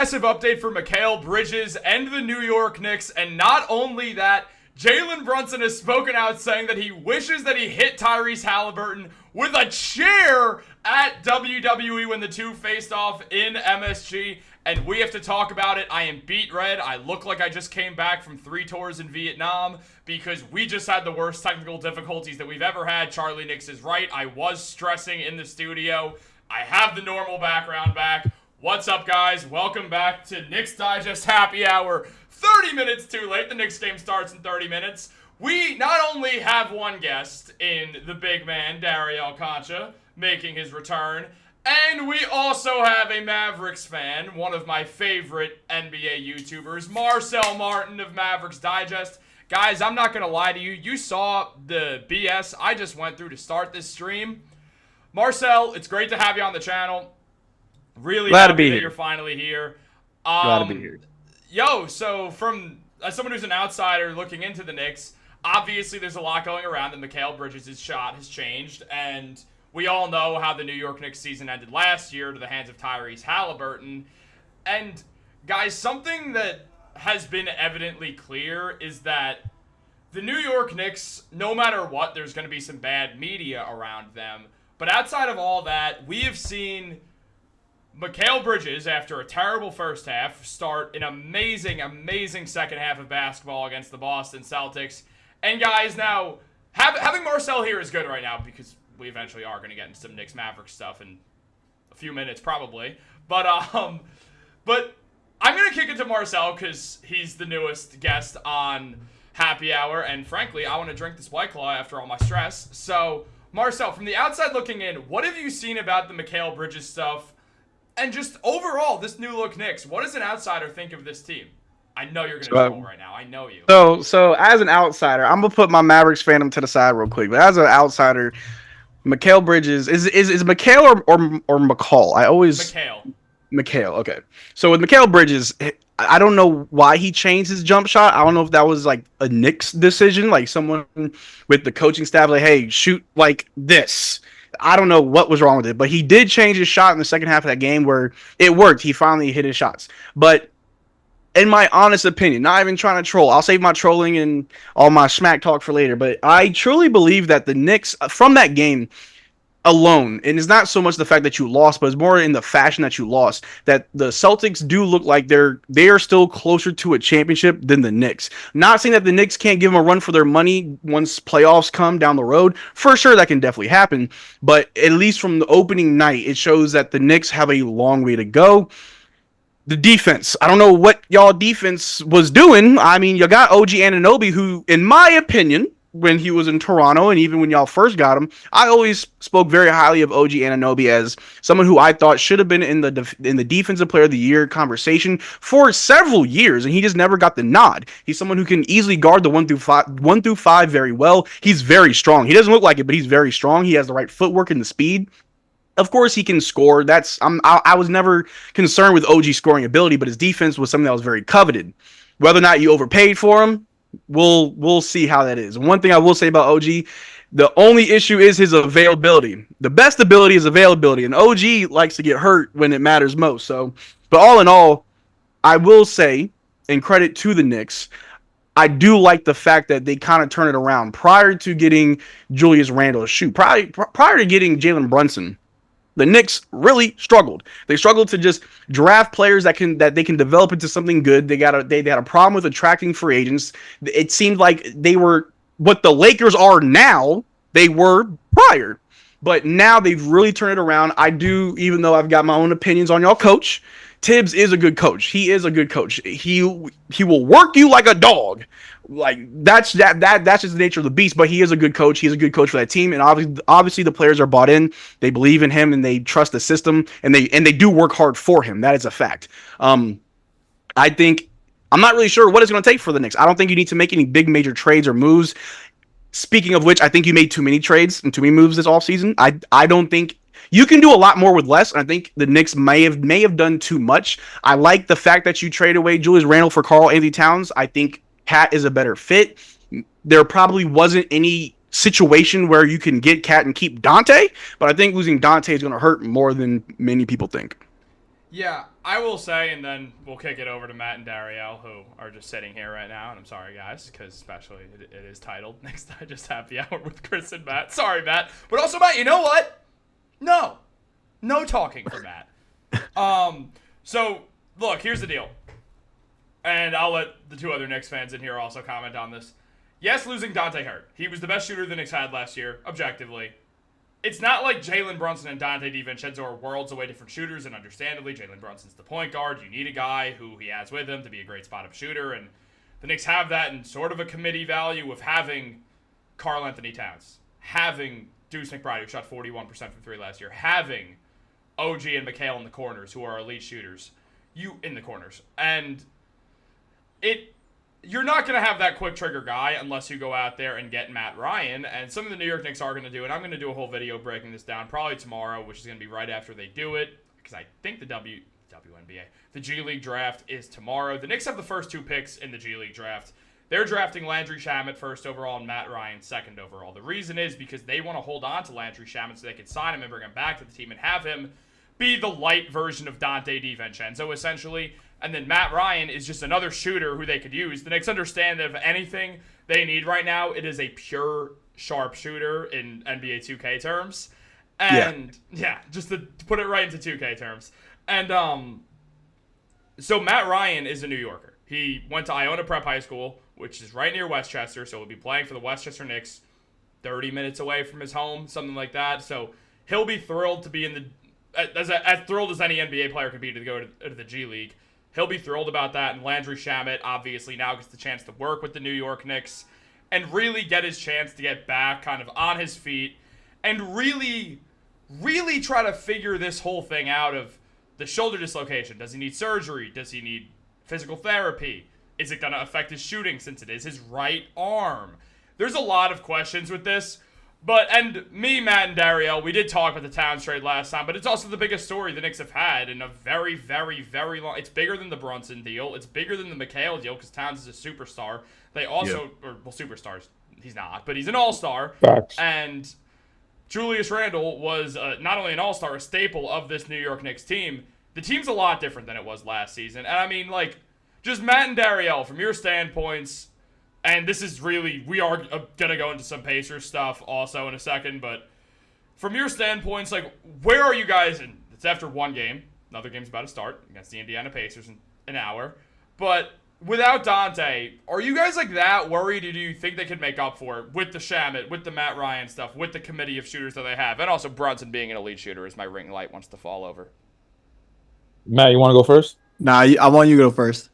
Massive update for Mikal Bridges and the New York Knicks, and not only that, Jalen Brunson has spoken out saying that he wishes that he hit Tyrese Haliburton with a chair at WWE when the two faced off in MSG, and we have to talk about it. I am beat red. I look like I just came back from 3 tours in Vietnam because we just had the worst technical difficulties that we've ever had. Charlie Nix is right. I was stressing in the studio. I have the normal background back. What's up, guys? Welcome back to Knicks Digest Happy Hour. 30 minutes too late. The Knicks game starts in 30 minutes. We not only have one guest in the big man, Dariel Concha, making his return, and we also have a Mavericks fan, one of my favorite NBA YouTubers, Marcel Martin of Mavericks Digest. Guys, I'm not going to lie to you. You saw the BS I just went through to start this stream. Marcel, it's great to have you on the channel. Really glad to happy be that here. you're finally here. Glad to be here. Yo, so from as someone who's an outsider looking into the Knicks, obviously there's a lot going around. And Mikal Bridges' shot has changed, and we all know how the New York Knicks season ended last year to the hands of Tyrese Haliburton. And guys, something that has been evidently clear is that the New York Knicks, no matter what, there's going to be some bad media around them. But outside of all that, we have seen Mikal Bridges, after a terrible first half, start an amazing second half of basketball against the Boston Celtics. And guys, now, having Marcel here is good right now because we eventually are going to get into some Knicks Mavericks stuff in a few minutes, probably. But I'm going to kick it to Marcel because he's the newest guest on Happy Hour. And frankly, I want to drink this White Claw after all my stress. So, Marcel, from the outside looking in, what have you seen about the Mikal Bridges stuff? And just overall, this new look Knicks, what does an outsider think of this team? I know you're going to troll right now. I know you. So as an outsider, I'm going to put my Mavericks fandom to the side real quick. But as an outsider, Mikal Bridges, is Mikal or McCall? I always... Mikal, okay. So with Mikal Bridges, I don't know why he changed his jump shot. I don't know if that was like a Knicks decision, like someone with the coaching staff, like, hey, shoot like this. I don't know what was wrong with it, but he did change his shot in the second half of that game where it worked. He finally hit his shots. But in my honest opinion, not even trying to troll, I'll save my trolling and all my smack talk for later, but I truly believe that the Knicks, from that game alone, and it's not so much the fact that you lost, but it's more in the fashion that you lost, that the Celtics do look like they are still closer to a championship than the Knicks. Not saying that the Knicks can't give them a run for their money once playoffs come down the road. For sure, that can definitely happen, but at least from the opening night, it shows that the Knicks have a long way to go. The defense, I don't know what y'all defense was doing. I mean, you got OG Anunoby, who, in my opinion, when he was in Toronto, and even when y'all first got him, I always spoke very highly of OG Anunoby as someone who I thought should have been in the Defensive Player of the Year conversation for several years, and he just never got the nod. He's someone who can easily guard the 1 through 5 very well. He's very strong. He doesn't look like it, but he's very strong. He has the right footwork and the speed. Of course, he can score. I was never concerned with OG's scoring ability, but his defense was something that was very coveted. Whether or not you overpaid for him, We'll see how that is. One thing I will say about OG, the only issue is his availability. The best ability is availability, and OG likes to get hurt when it matters most. So, but all in all, I will say, and credit to the Knicks, I do like the fact that they kind of turn it around. Prior to getting Julius Randle, prior to getting Jalen Brunson, the Knicks really struggled. They struggled to just draft players that they can develop into something good. They had a problem with attracting free agents. It seemed like they were what the Lakers are now. They were prior, but now they've really turned it around. I do, even though I've got my own opinions on y'all coach. Tibbs is a good coach. He is a good coach. He will work you like a dog. Like that's just the nature of the beast. But he is a good coach. He's a good coach for that team, and obviously the players are bought in. They believe in him and they trust the system, and they do work hard for him. That is a fact. I think I'm not really sure what it's going to take for the Knicks. I don't think you need to make any big major trades or moves. Speaking of which, I think you made too many trades and too many moves this offseason. I don't think you can do a lot more with less, and I think the Knicks may have done too much. I like the fact that you trade away Julius Randle for Karl-Anthony Towns. I think Cat is a better fit. There probably wasn't any situation where you can get Cat and keep Dante, but I think losing Dante is going to hurt more than many people think. Yeah, I will say, and then we'll kick it over to Matt and Dariel, who are just sitting here right now. And I'm sorry, guys, because especially it is titled Knicks Digest Happy Hour with Chris and Matt. Sorry, Matt. But also, Matt, you know what? No talking for Matt. So, look, here's the deal. And I'll let the two other Knicks fans in here also comment on this. Yes, losing Dante hurt. He was the best shooter the Knicks had last year, objectively. It's not like Jalen Brunson and Dante DiVincenzo are worlds away different shooters, and understandably, Jalen Brunson's the point guard. You need a guy who he has with him to be a great spot-up shooter, and the Knicks have that in sort of a committee value of having Karl Anthony Towns, having Deuce McBride, who shot 41% from three last year, having OG and Mikal in the corners, who are elite shooters, in the corners. And you're not going to have that quick trigger guy unless you go out there and get Matt Ryan. And some of the New York Knicks are going to do it. I'm going to do a whole video breaking this down probably tomorrow, which is going to be right after they do it, because I think the WNBA, the G League draft is tomorrow. The Knicks have the first two picks in the G League draft. They're drafting Landry Shamet first overall and Matt Ryan second overall. The reason is because they want to hold on to Landry Shamet so they can sign him and bring him back to the team and have him be the light version of Dante DiVincenzo, essentially. And then Matt Ryan is just another shooter who they could use. The Knicks understand that if anything they need right now, it is a pure sharp shooter in NBA 2K terms. And, just to put it right into 2K terms. And so Matt Ryan is a New Yorker. He went to Iona Prep High School, which is right near Westchester, so he'll be playing for the Westchester Knicks 30 minutes away from his home, something like that. So he'll be thrilled to be in the as thrilled as any NBA player could be to go to the G League. He'll be thrilled about that, and Landry Shamet obviously now gets the chance to work with the New York Knicks and really get his chance to get back kind of on his feet and really, really try to figure this whole thing out of the shoulder dislocation. Does he need surgery? Does he need physical therapy? Is it going to affect his shooting since it is his right arm? There's a lot of questions with this. And me, Matt, and Dariel, we did talk about the Towns trade last time, but it's also the biggest story the Knicks have had in a very, very, very long... It's bigger than the Brunson deal. It's bigger than the Mikal deal because Towns is a superstar. They also... superstars. He's not, but he's an all-star. Facts. And Julius Randle was not only an all-star, a staple of this New York Knicks team. The team's a lot different than it was last season. And I mean, just Matt and Dariel, from your standpoints... And this is really, we are going to go into some Pacers stuff also in a second, but from your standpoints, where are you guys? And it's after one game. Another game's about to start against the Indiana Pacers in an hour. But without Dante, are you guys that worried, or do you think they could make up for it with the Shamet, with the Matt Ryan stuff, with the committee of shooters that they have, and also Brunson being an elite shooter as my ring light wants to fall over? Matt, you want to go first? Nah, I want you to go first.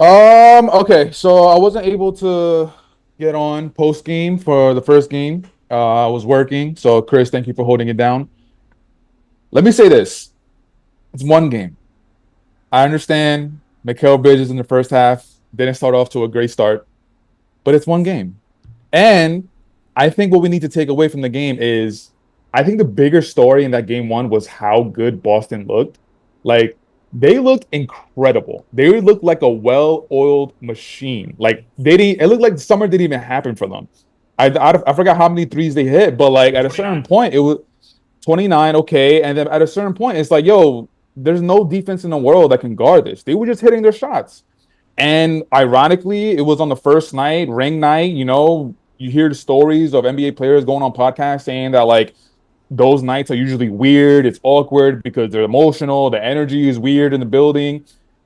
Okay, so I wasn't able to get on post game for the first game. I was working, so Chris, thank you for holding it down. Let me say this. It's one game. I understand Mikal Bridges in the first half didn't start off to a great start, but it's one game. And I think what we need to take away from the game is I think the bigger story in that game one was how good Boston looked. They looked incredible. They looked like a well-oiled machine. It looked like the summer didn't even happen for them. I forgot how many threes they hit, but at a certain point, it was 29, okay. And then at a certain point, it's there's no defense in the world that can guard this. They were just hitting their shots. And ironically, it was on the first night, ring night. You hear the stories of NBA players going on podcasts saying that, those nights are usually weird. It's awkward because they're emotional. The energy is weird in the building.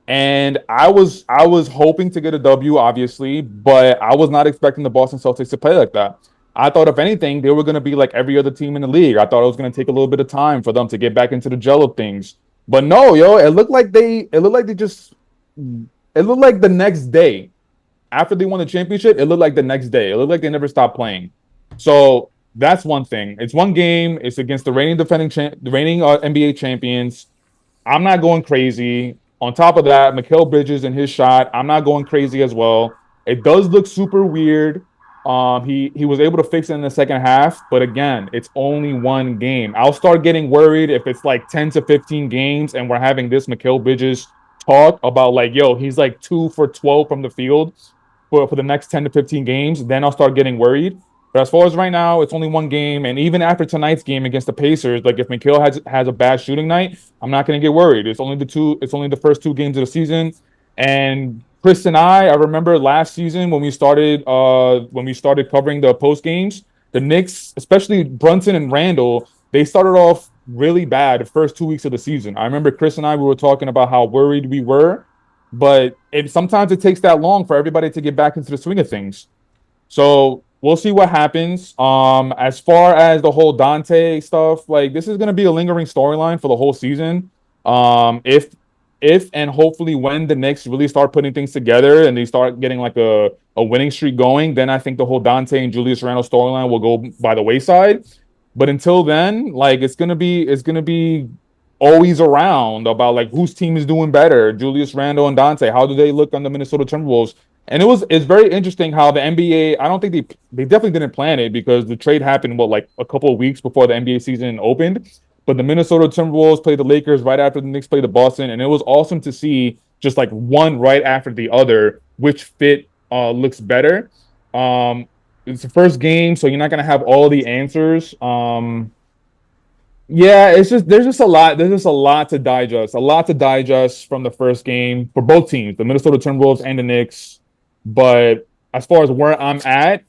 And I was hoping to get a W, obviously, but I was not expecting the Boston Celtics to play like that. I thought, if anything, they were going to be like every other team in the league. I thought it was going to take a little bit of time for them to get back into the gel of things. But no, it looked like the next day. After they won the championship, it looked like the next day. It looked like they never stopped playing. So that's one thing. It's one game. It's against the reigning NBA champions. I'm not going crazy. On top of that, Mikal Bridges and his shot, I'm not going crazy as well. It does look super weird. He was able to fix it in the second half, but again, it's only one game. I'll start getting worried if it's 10 to 15 games and we're having this Mikal Bridges talk about he's 2 for 12 from the field for the next 10 to 15 games. Then I'll start getting worried. But as far as right now, it's only one game, and even after tonight's game against the Pacers, like if Mikal has a bad shooting night, I'm not going to get worried. It's only the first 2 games of the season, and Chris and I remember last season when we started covering the post games, the Knicks, especially Brunson and Randall, they started off really bad the first 2 weeks of the season. I remember Chris and I, we were talking about how worried we were, but sometimes it takes that long for everybody to get back into the swing of things. So we'll see what happens. As far as the whole Dante stuff, like this is going to be a lingering storyline for the whole season. If and hopefully when the Knicks really start putting things together and they start getting like a winning streak going, then I think the whole Dante and Julius Randle storyline will go by the wayside. But until then, like it's gonna be always around about like whose team is doing better, Julius Randle and Dante. How do they look on the Minnesota Timberwolves? And it's very interesting how the NBA, I don't think they definitely didn't plan it because the trade happened like a couple of weeks before the NBA season opened. But the Minnesota Timberwolves played the Lakers right after the Knicks played the Boston, and it was awesome to see just like one right after the other, which fit looks better. It's the first game, so you're not gonna have all the answers. Yeah, there's just a lot to digest from the first game for both teams, the Minnesota Timberwolves and the Knicks. But as far as where I'm at,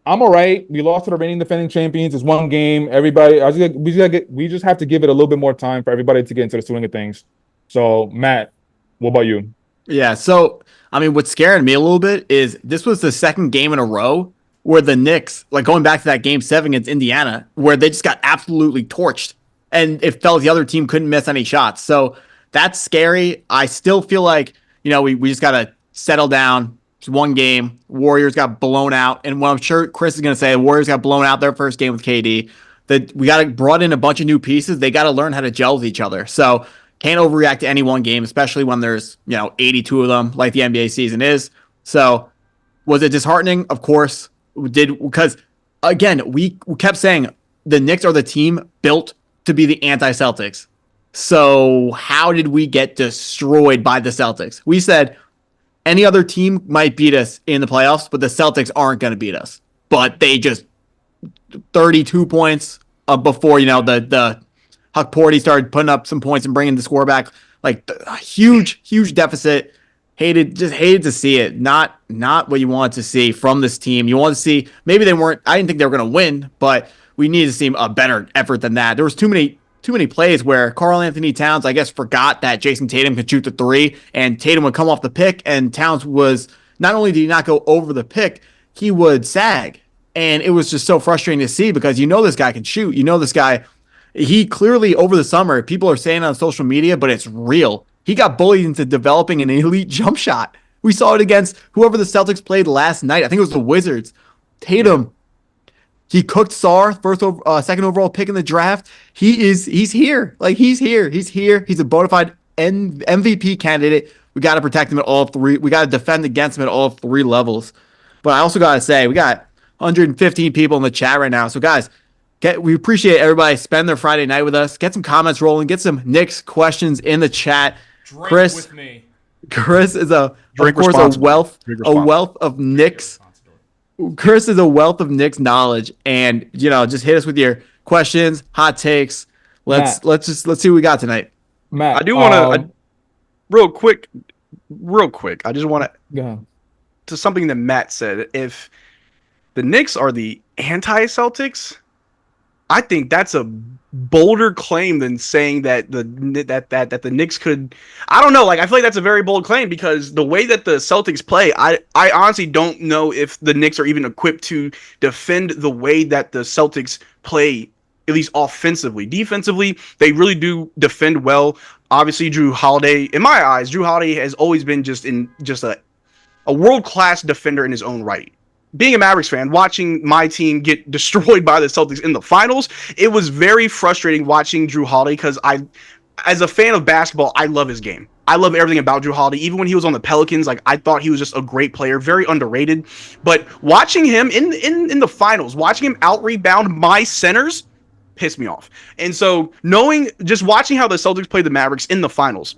I'm all right. We lost to the reigning defending champions. It's one game. Everybody, we just have to give it a little bit more time for everybody to get into the swing of things. So, Matt, what about you? Yeah, so, I mean, what's scaring me a little bit is this was the second game in a row where the Knicks, like going back to that game 7 against Indiana, where they just got absolutely torched. And it felt the other team couldn't miss any shots. So, that's scary. I still feel like, we just got to settle down. It's one game. Warriors got blown out. And what I'm sure Chris is going to say, the Warriors got blown out their first game with KD. That we brought in a bunch of new pieces. They got to learn how to gel with each other. So can't overreact to any one game, especially when there's 82 of them like the NBA season is. So was it disheartening? Of course. Because again, we kept saying the Knicks are the team built to be the anti-Celtics. So how did we get destroyed by the Celtics? We said any other team might beat us in the playoffs, but the Celtics aren't going to beat us. But they just 32 points before the Huck Porty started putting up some points and bringing the score back. Like a huge deficit. Hated to see it. Not what you wanted to see from this team. You want to see maybe they weren't. I didn't think they were going to win, but we needed to see a better effort than that. There was too many plays where Karl Anthony Towns, I guess, forgot that Jason Tatum could shoot the 3, and Tatum would come off the pick, and Towns was, not only did he not go over the pick, he would sag. And it was just so frustrating to see because this guy can shoot. This guy, he clearly, over the summer, people are saying on social media, but it's real. He got bullied into developing an elite jump shot. We saw it against whoever the Celtics played last night. I think it was the Wizards. Tatum. He cooked Sarr, second overall pick in the draft. He's here. Like he's here. He's a bona fide MVP candidate. We got to protect him at all 3. We got to defend against him at all 3 levels. But I also got to say, we got 115 people in the chat right now. So guys, we appreciate everybody spend their Friday night with us. Get some comments rolling. Get some Knicks questions in the chat. Drink Chris with me. Chris is a wealth of Knicks. Chris is a wealth of Knicks knowledge, and just hit us with your questions, hot takes. Let's see what we got tonight. Matt, I do want to real quick. I just want to something that Matt said. If the Knicks are the anti-Celtics, I think that's a bolder claim than saying that the Knicks could. I don't know. Like I feel like that's a very bold claim because the way that the Celtics play, I honestly don't know if the Knicks are even equipped to defend the way that the Celtics play, at least offensively. Defensively, they really do defend well. Obviously, Jrue Holiday, in my eyes, Jrue Holiday has always been just a world-class defender in his own right. Being a Mavericks fan, watching my team get destroyed by the Celtics in the finals, it was very frustrating watching Jrue Holiday because as a fan of basketball, I love his game. I love everything about Jrue Holiday. Even when he was on the Pelicans, I thought he was just a great player, very underrated. But watching him in the finals, watching him out-rebound my centers, pissed me off. And so watching how the Celtics play the Mavericks in the finals,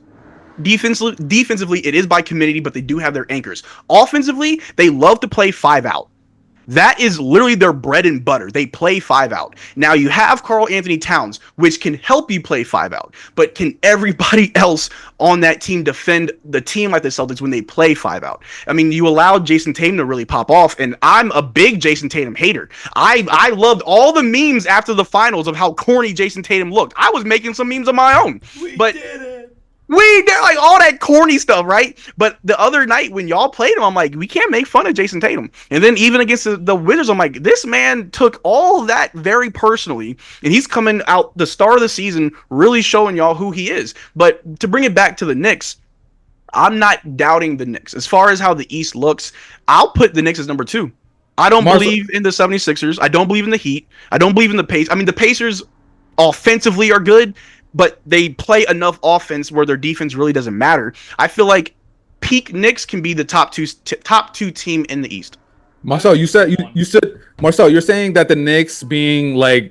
defensively, it is by committee, but they do have their anchors. Offensively, they love to play 5 out. That is literally their bread and butter. They play 5 out. Now you have Karl Anthony Towns, which can help you play 5 out. But can everybody else on that team defend the team like the Celtics when they play 5 out? I mean, you allowed Jason Tatum to really pop off, and I'm a big Jason Tatum hater. I loved all the memes after the finals of how corny Jason Tatum looked. I was making some memes of my own. We did it. We did like all that corny stuff, right? But the other night when y'all played him, I'm like, we can't make fun of Jason Tatum. And then even against the Wizards, I'm like, this man took all that very personally, and he's coming out the start of the season really showing y'all who he is. But to bring it back to the Knicks, I'm not doubting the Knicks. As far as how the East looks, I'll put the Knicks as number 2. I don't believe in the 76ers. I don't believe in the Heat. I don't believe in the Pacers. I mean, the Pacers offensively are good, but they play enough offense where their defense really doesn't matter. I feel like peak Knicks can be the top two team in the East. Marcel, you said Marcel, you're saying that the Knicks being like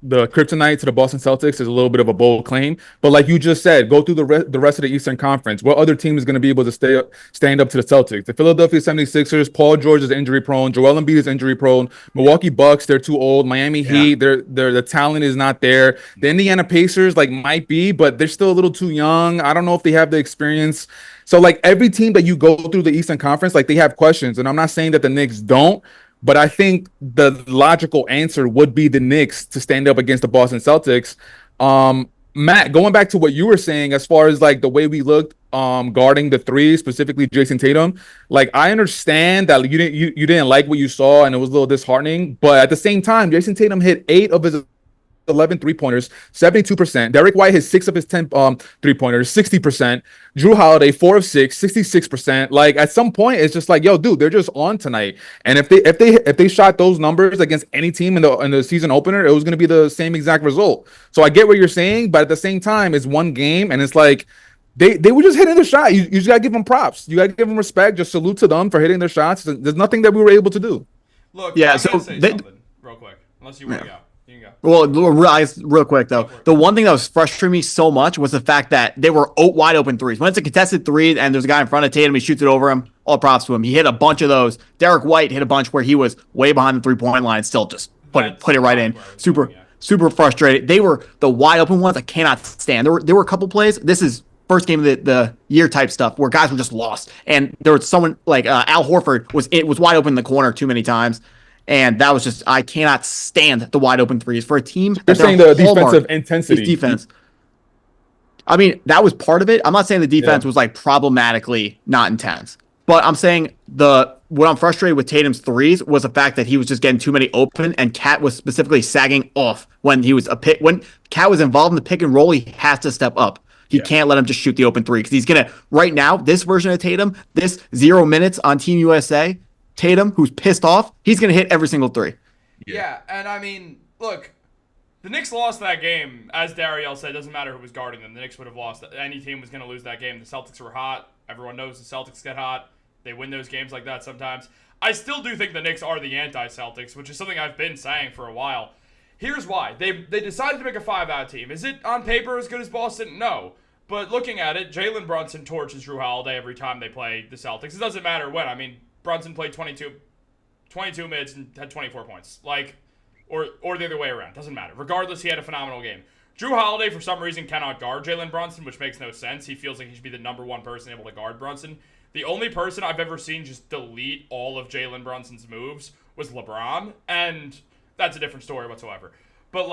the kryptonite to the Boston Celtics is a little bit of a bold claim, but like you just said, go through the rest of the Eastern Conference. What other team is going to be able to stand up to the Celtics? The Philadelphia 76ers, Paul George is injury prone, Joel Embiid is injury prone, Milwaukee Bucks, they're too old, Miami Heat, the talent is not there. The Indiana Pacers like might be, but they're still a little too young. I don't know if they have the experience. So like every team that you go through the Eastern Conference, like they have questions, and I'm not saying that the Knicks don't. But I think the logical answer would be the Knicks to stand up against the Boston Celtics. Matt, going back to what you were saying as far as like the way we looked guarding the three, specifically Jason Tatum, like I understand that you didn't like what you saw and it was a little disheartening, but at the same time, Jason Tatum hit 8 of his 11 3-pointers, 72%. Derek White hit 6 of his 10 3-pointers, 60%. Drew Holiday 4 of 6, 66%. Like at some point, it's just like, yo, dude, they're just on tonight. And if they shot those numbers against any team in the season opener, it was going to be the same exact result. So I get what you're saying, but at the same time, it's one game, and it's like they were just hitting the shot. You just gotta give them props. You gotta give them respect. Just salute to them for hitting their shots. There's nothing that we were able to do. Look, yeah. I'm So gonna say something real quick, unless you want to go. Well, real quick though, the one thing that was frustrating me so much was the fact that they were wide open threes. When it's a contested three and there's a guy in front of Tatum, he shoots it over him. All props to him. He hit a bunch of those. Derek White hit a bunch where he was way behind the 3-point line, still just put it right in. Super frustrated. They were the wide open ones I cannot stand. There were a couple plays. This is first game of the year type stuff where guys were just lost, and there was someone like Al Horford was wide open in the corner too many times. And that was just, I cannot stand the wide open threes for a team. You're saying the defensive intensity. Defense. I mean, that was part of it. I'm not saying the defense was like problematically not intense, but I'm saying what I'm frustrated with Tatum's threes was the fact that he was just getting too many open, and Cat was specifically sagging off when he was when Cat was involved in the pick and roll. He has to step up. He can't let him just shoot the open three because he's gonna right now. This version of Tatum, this 0 minutes on Team USA. Tatum, who's pissed off, he's going to hit every single three. Yeah, and I mean, look, the Knicks lost that game. As Dariel said, it doesn't matter who was guarding them. The Knicks would have lost. Any team was going to lose that game. The Celtics were hot. Everyone knows the Celtics get hot. They win those games like that sometimes. I still do think the Knicks are the anti-Celtics, which is something I've been saying for a while. Here's why. They decided to make a 5-out team. Is it on paper as good as Boston? No. But looking at it, Jalen Brunson torches Drew Holiday every time they play the Celtics. It doesn't matter when. I mean, Brunson played 22 minutes and had 24 points. Or the other way around. Doesn't matter. Regardless, he had a phenomenal game. Drew Holiday, for some reason, cannot guard Jalen Brunson, which makes no sense. He feels like he should be the number one person able to guard Brunson. The only person I've ever seen just delete all of Jalen Brunson's moves was LeBron, and that's a different story whatsoever. But,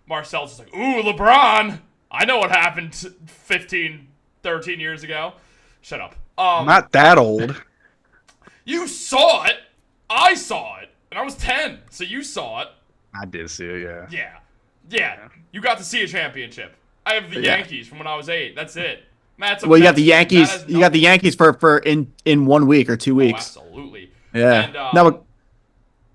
Marcel's just like, ooh, LeBron! I know what happened 15, 13 years ago. Shut up. Not that old. You saw it. I saw it. And I was 10, so you saw it. I did see it, yeah. Yeah. You got to see a championship. I have the Yankees from when I was 8. That's it. Matt's you got the Yankees. You got the Yankees for in 1 week or 2 weeks. Oh, absolutely. Yeah. And, no,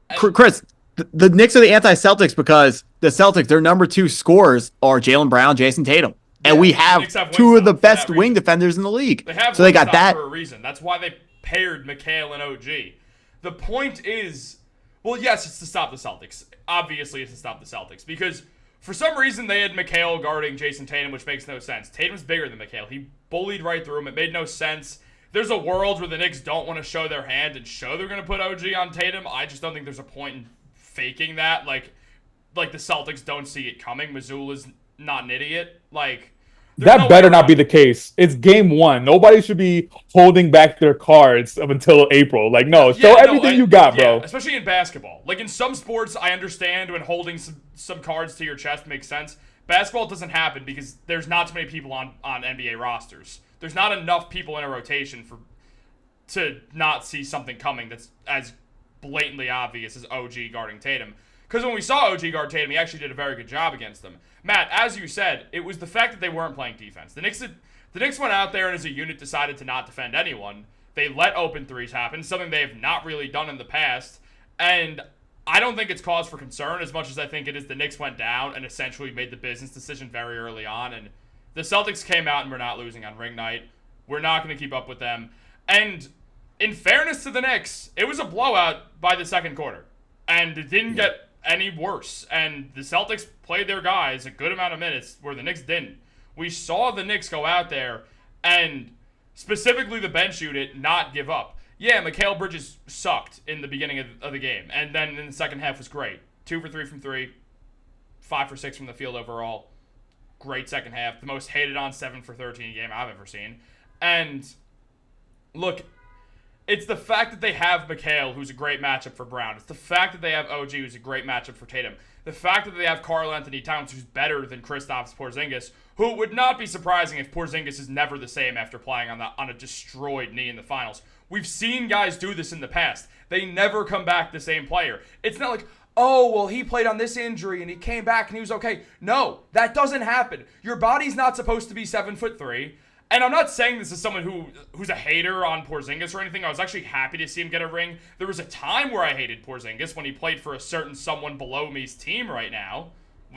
but Chris, the Knicks are the anti-Celtics because the Celtics, their number 2 scorers are Jaylen Brown, Jason Tatum. And we have 2 of the best wing defenders in the league. So they got that for a reason. That's why they paired Mikal and OG. The point is, well, yes, it's to stop the Celtics. Obviously, it's to stop the Celtics because for some reason they had Mikal guarding Jason Tatum, which makes no sense. Tatum's bigger than Mikal. He bullied right through him. It made no sense. there's a world where the Knicks don't want to show their hand and show they're going to put OG on Tatum. I just don't think there's a point in faking that. Like the Celtics don't see it coming. Mazzulla's not an idiot. Like, that better not be the case. It's game 1. Nobody should be holding back their cards up until April. Like, no, show everything you got, bro. Especially in basketball. Like, in some sports, I understand when holding some cards to your chest makes sense. Basketball doesn't happen because there's not too many people on NBA rosters. There's not enough people in a rotation to not see something coming that's as blatantly obvious as OG guarding Tatum. Because when we saw OG guard Tatum, he actually did a very good job against them. Matt, as you said, it was the fact that they weren't playing defense. The Knicks went out there and as a unit decided to not defend anyone. They let open threes happen, something they have not really done in the past. And I don't think it's cause for concern as much as I think it is the Knicks went down and essentially made the business decision very early on. And the Celtics came out and we're not losing on ring night. We're not going to keep up with them. And in fairness to the Knicks, it was a blowout by the second quarter. And it didn't get any worse. And the Celtics played their guys a good amount of minutes where the Knicks didn't. We saw the Knicks go out there and specifically the bench unit not give up. Yeah, Mikal Bridges sucked in the beginning of the game. And then in the second half was great. 2 for 3 from 3. 5 for 6 from the field overall. Great second half. The most hated on 7 for 13 game I've ever seen. And look, it's the fact that they have Mikal, who's a great matchup for Brown. It's the fact that they have OG, who's a great matchup for Tatum. The fact that they have Karl-Anthony Towns, who's better than Kristaps Porzingis, who would not be surprising if Porzingis is never the same after playing on a destroyed knee in the finals. We've seen guys do this in the past. They never come back the same player. It's not like, oh, well, he played on this injury and he came back and he was okay. No, that doesn't happen. Your body's not supposed to be 7'3". And I'm not saying this as someone who's a hater on Porzingis or anything. I was actually happy to see him get a ring. There was a time where I hated Porzingis when he played for a certain someone below me's team right now.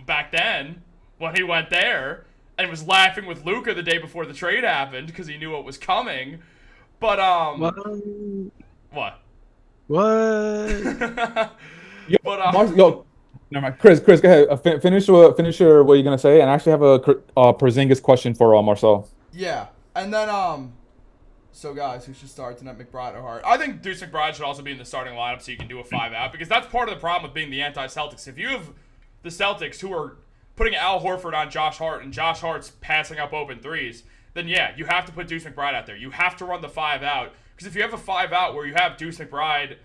Back then, when he went there and was laughing with Luka the day before the trade happened because he knew what was coming. But, What? Yo, never mind. Chris, go ahead. Finish what you're gonna say, and I actually have a Porzingis question for Marcel. Yeah, and then so guys, who should start tonight, McBride or Hart? I think Deuce McBride should also be in the starting lineup so you can do a 5-out because that's part of the problem with being the anti-Celtics. If you have the Celtics who are putting Al Horford on Josh Hart and Josh Hart's passing up open threes, then yeah, you have to put Deuce McBride out there. You have to run the 5-out because if you have a 5-out where you have Deuce McBride,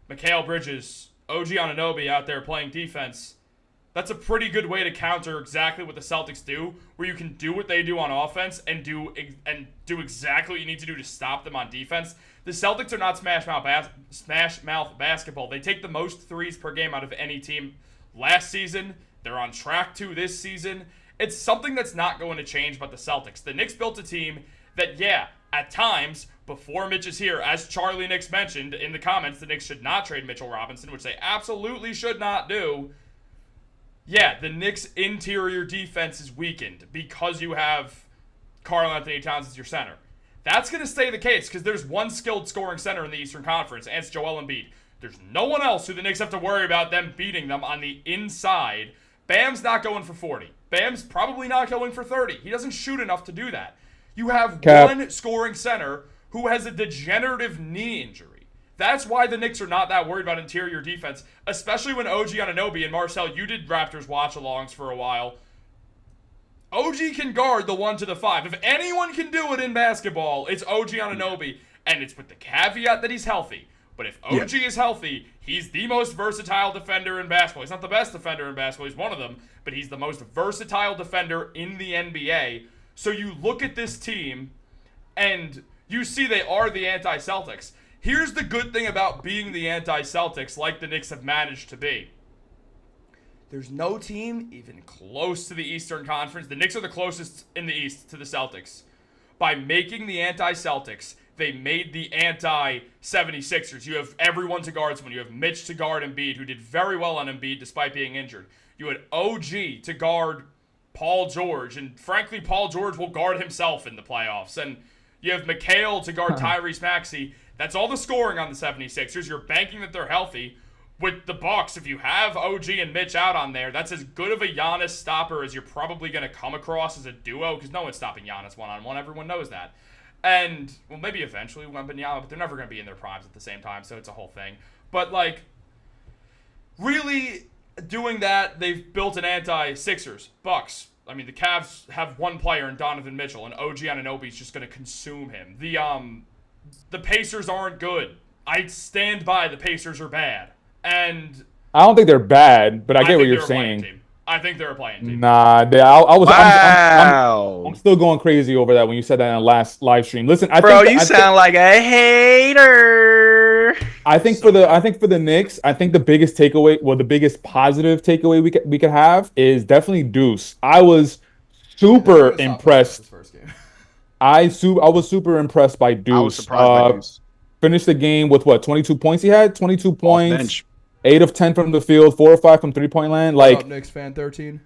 Mikal Bridges, OG Anunoby out there playing defense, that's a pretty good way to counter exactly what the Celtics do, where you can do what they do on offense and do exactly what you need to do to stop them on defense. The Celtics are not smash mouth basketball. They take the most threes per game out of any team last season. They're on track to this season. It's something that's not going to change about the Celtics. The Knicks built a team that, yeah, at times, before Mitch is here, as Charlie Knicks mentioned in the comments, the Knicks should not trade Mitchell Robinson, which they absolutely should not do. Yeah, the Knicks' interior defense is weakened because you have Karl-Anthony Towns as your center. That's going to stay the case because there's one skilled scoring center in the Eastern Conference, and it's Joel Embiid. There's no one else who the Knicks have to worry about them beating them on the inside. Bam's not going for 40. Bam's probably not going for 30. He doesn't shoot enough to do that. You have one scoring center who has a degenerative knee injury. That's why the Knicks are not that worried about interior defense, especially when OG Anunoby and Marcel, you did Raptors watch-alongs for a while. OG can guard the 1 to the 5. If anyone can do it in basketball, it's OG Anunoby, and it's with the caveat that he's healthy. But if OG is healthy, he's the most versatile defender in basketball. He's not the best defender in basketball, he's one of them, but he's the most versatile defender in the NBA. So you look at this team, and you see they are the anti-Celtics. Here's the good thing about being the anti-Celtics, like the Knicks have managed to be. There's no team even close to the Eastern Conference. The Knicks are the closest in the East to the Celtics. By making the anti-Celtics, they made the anti-76ers. You have everyone to guard someone. You have Mitch to guard Embiid, who did very well on Embiid despite being injured. You had OG to guard Paul George, and frankly, Paul George will guard himself in the playoffs. And you have Mikal to guard Tyrese Maxey. That's all the scoring on the 76ers. You're banking that they're healthy. With the Bucks, if you have OG and Mitch out on there, that's as good of a Giannis stopper as you're probably going to come across as a duo, because no one's stopping Giannis one-on-one. Everyone knows that. And, well, maybe eventually Wembanyama, but they're never going to be in their primes at the same time, so it's a whole thing. But, like, really doing that, they've built an anti-Sixers, Bucks. I mean, the Cavs have one player in Donovan Mitchell, and OG Anunoby's just going to consume him. The Pacers aren't good. I stand by the Pacers are bad. And I don't think they're bad, but I get what you're saying. I think they're a playing team. Nah, I'm still going crazy over that when you said that in the last live stream. Listen, you sound like a hater. I think for the Knicks, I think the biggest takeaway, the biggest positive takeaway we could have is definitely Deuce. I was super impressed. I was super impressed by Deuce. I was surprised by Deuce. Finished the game with 22 points he had? 22 points. 8 of 10 from the field, 4 or 5 from three-point land. Like, Knicks fan 13.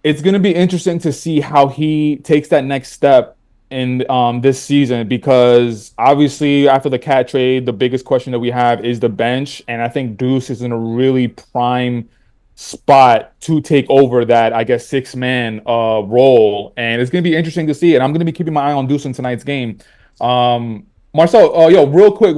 It's going to be interesting to see how he takes that next step in this season, because obviously after the Cat trade, the biggest question that we have is the bench, and I think Deuce is in a really prime spot to take over that, I guess, 6-man role, and it's going to be interesting to see. And I'm going to be keeping my eye on Deuce in tonight's game. Marcel, real quick,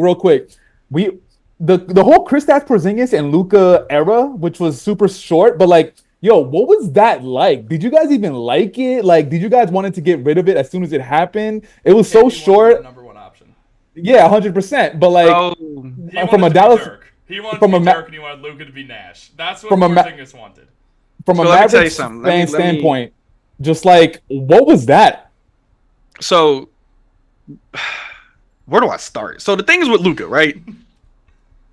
the whole Kristaps Porzingis and Luka era, which was super short, but like, what was that like? Did you guys even like it? Like, did you guys wanted to get rid of it as soon as it happened? It was so short. Number one option. Yeah, 100%. But like, from a Dallas, he wanted to be Dirk and he wanted Luka to be Nash. That's what Porzingis wanted. From a Mavericks fan standpoint, just like, what was that? So, where do I start? So the thing is with Luka, right?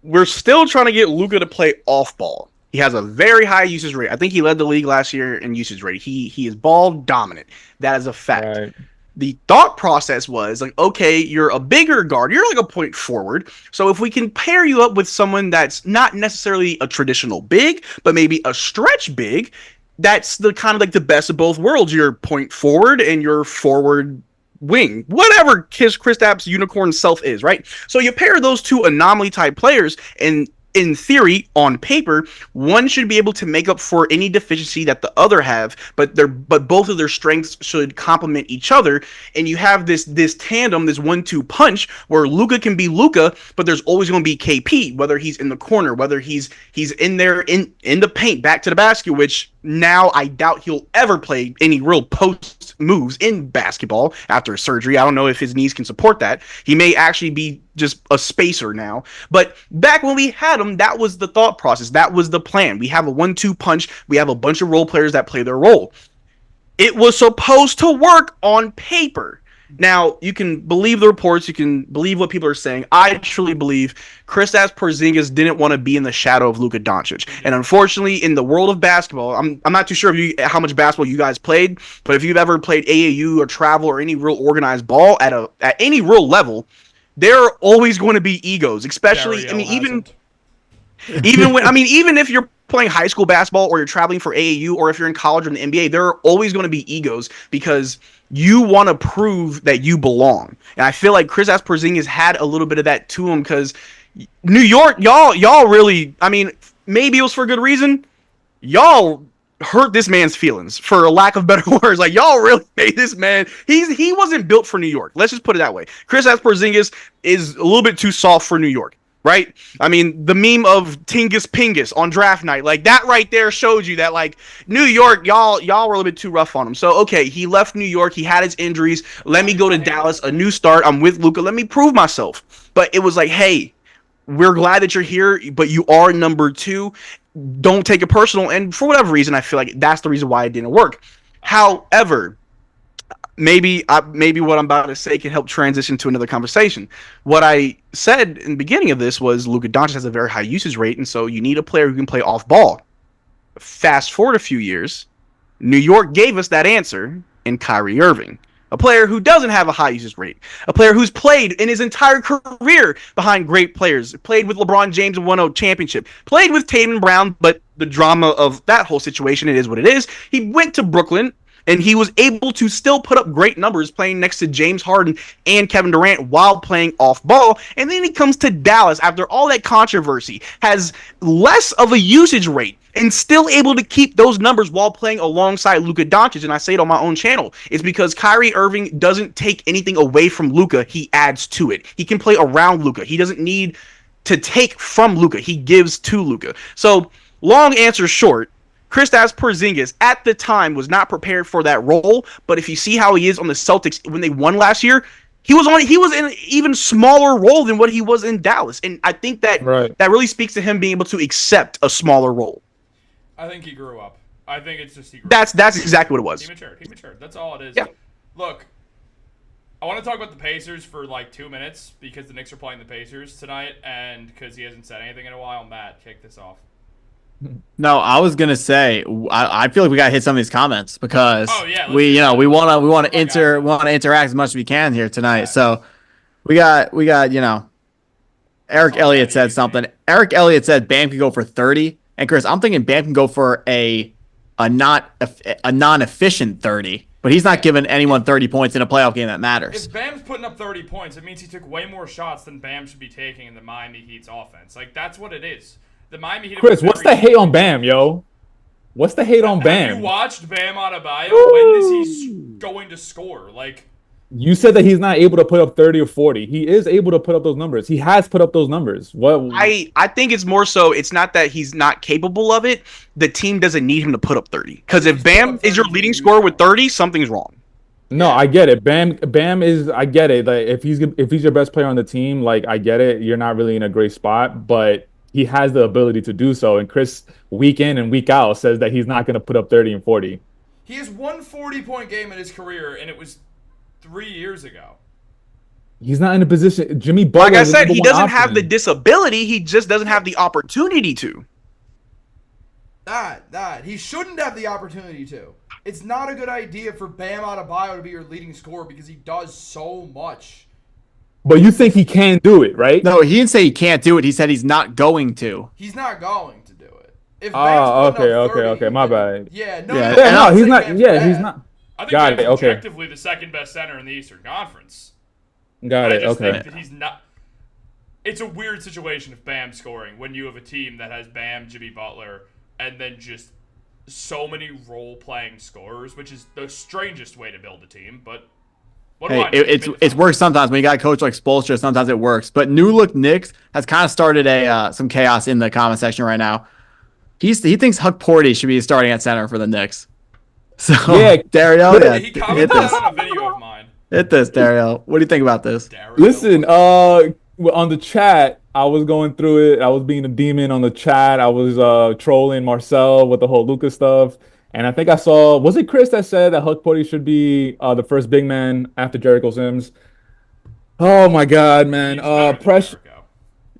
We're still trying to get Luka to play off ball. He has a very high usage rate. I think he led the league last year in usage rate. He is ball dominant. That is a fact. Right. The thought process was like, okay, you're a bigger guard. You're like a point forward. So if we can pair you up with someone that's not necessarily a traditional big, but maybe a stretch big, that's the kind of like the best of both worlds. You're point forward and you're forward wing, whatever Kristaps' unicorn self is, right? So you pair those two anomaly type players, and in theory, on paper, one should be able to make up for any deficiency that the other have, but both of their strengths should complement each other, and you have this tandem, this 1-2 punch where Luka can be Luka, but there's always going to be KP, whether he's in the corner, whether he's in there in the paint, back to the basket, which now I doubt he'll ever play any real post moves in basketball after surgery. I don't know if his knees can support that. He may actually be just a spacer now. But back when we had him, that was the thought process. That was the plan. We have a 1-2 punch. We have a bunch of role players that play their role. It was supposed to work on paper. Now, you can believe the reports. You can believe what people are saying. I truly believe Kristaps Porzingis didn't want to be in the shadow of Luka Doncic. And unfortunately, in the world of basketball, I'm not too sure how much basketball you guys played, but if you've ever played AAU or travel or any real organized ball at any real level, there are always going to be egos, especially, even if you're playing high school basketball or you're traveling for AAU or if you're in college or in the NBA, there are always going to be egos because you want to prove that you belong. And I feel like Kristaps Porzingis had a little bit of that to him because New York, y'all really, maybe it was for good reason. Y'all hurt this man's feelings, for a lack of better words. Like, y'all really made this man, he wasn't built for New York. Let's just put it that way. Kristaps Porzingis is a little bit too soft for New York. Right? The meme of Tingus Pingus on draft night, like that right there showed you that, like, New York, y'all were a little bit too rough on him. So, okay, he left New York. He had his injuries. Let me go to Dallas, a new start. I'm with Luka. Let me prove myself. But it was like, hey, we're glad that you're here, but you are number 2. Don't take it personal. And for whatever reason, I feel like that's the reason why it didn't work. However, maybe what I'm about to say can help transition to another conversation. What I said in the beginning of this was Luka Doncic has a very high usage rate, and so you need a player who can play off ball. Fast forward a few years, New York gave us that answer in Kyrie Irving, a player who doesn't have a high usage rate, a player who's played in his entire career behind great players, played with LeBron James and won a championship, played with Tatum and Brown, but the drama of that whole situation, it is what it is. He went to Brooklyn, and he was able to still put up great numbers playing next to James Harden and Kevin Durant while playing off ball. And then he comes to Dallas after all that controversy, has less of a usage rate, and still able to keep those numbers while playing alongside Luka Doncic. And I say it on my own channel. It's because Kyrie Irving doesn't take anything away from Luka. He adds to it. He can play around Luka. He doesn't need to take from Luka. He gives to Luka. So, long answer short, Kristaps Porzingis at the time was not prepared for that role. But if you see how he is on the Celtics when they won last year, he was in an even smaller role than what he was in Dallas. And I think that that really speaks to him being able to accept a smaller role. I think he grew up. I think it's just he grew up. That's up. exactly what it was. He matured. That's all it is. Yeah. Look, I want to talk about the Pacers for like 2 minutes because the Knicks are playing the Pacers tonight, and because he hasn't said anything in a while. Matt, kick this off. No, I was gonna say I feel like we gotta hit some of these comments because we want to interact as much as we can here tonight. Yeah. So we got Eric Elliott said something. Eric Elliott said Bam can go for 30, and Chris, I'm thinking Bam can go for a non-efficient 30, but he's not giving anyone 30 points in a playoff game that matters. If Bam's putting up 30 points, it means he took way more shots than Bam should be taking in the Miami Heat's offense. Like that's what it is. The Miami Heat. Chris, what's the hate on Bam, yo? What's the hate on Bam? Have you watched Bam Adebayo? When is he going to score? Like, you said that he's not able to put up 30 or 40. He is able to put up those numbers. He has put up those numbers. What? I think it's more so it's not that he's not capable of it. The team doesn't need him to put up 30. Because if Bam is your leading scorer with 30, something's wrong. No, I get it. Bam is. I get it. Like if he's your best player on the team, like I get it. You're not really in a great spot, but he has the ability to do so. And Chris, week in and week out, says that he's not going to put up 30 and 40. He has one 40-point game in his career, and it was 3 years ago. He's not in a position. Jimmy Butler. Like I said, he doesn't have the disability. He just doesn't have the opportunity to. He shouldn't have the opportunity to. It's not a good idea for Bam Adebayo to be your leading scorer because he does so much. But you think he can do it, right? No, he didn't say he can't do it. He said he's not going to. He's not going to do it. If okay. My bad. Yeah, no, he's not. Yeah, he's not. I think Bam's objectively the second best center in the Eastern Conference. Got it. I think that he's not. It's a weird situation if Bam's scoring when you have a team that has Bam, Jimmy Butler, and then just so many role-playing scorers, which is the strangest way to build a team, but. Hey, it's worked sometimes when you got a coach like Spoelstra. Sometimes it works, but New Look Knicks has kind of started some chaos in the comment section right now. He thinks Huck Porty should be starting at center for the Knicks. So yeah, Dario, he commented on a video of mine. Hit this, Dario. What do you think about this? Dario. Listen, on the chat, I was going through it. I was being a demon on the chat. I was trolling Marcel with the whole Luka stuff. And I think I saw, was it Chris that said that Huck Porty should be the first big man after Jericho Sims? Oh my God, man! Pressure.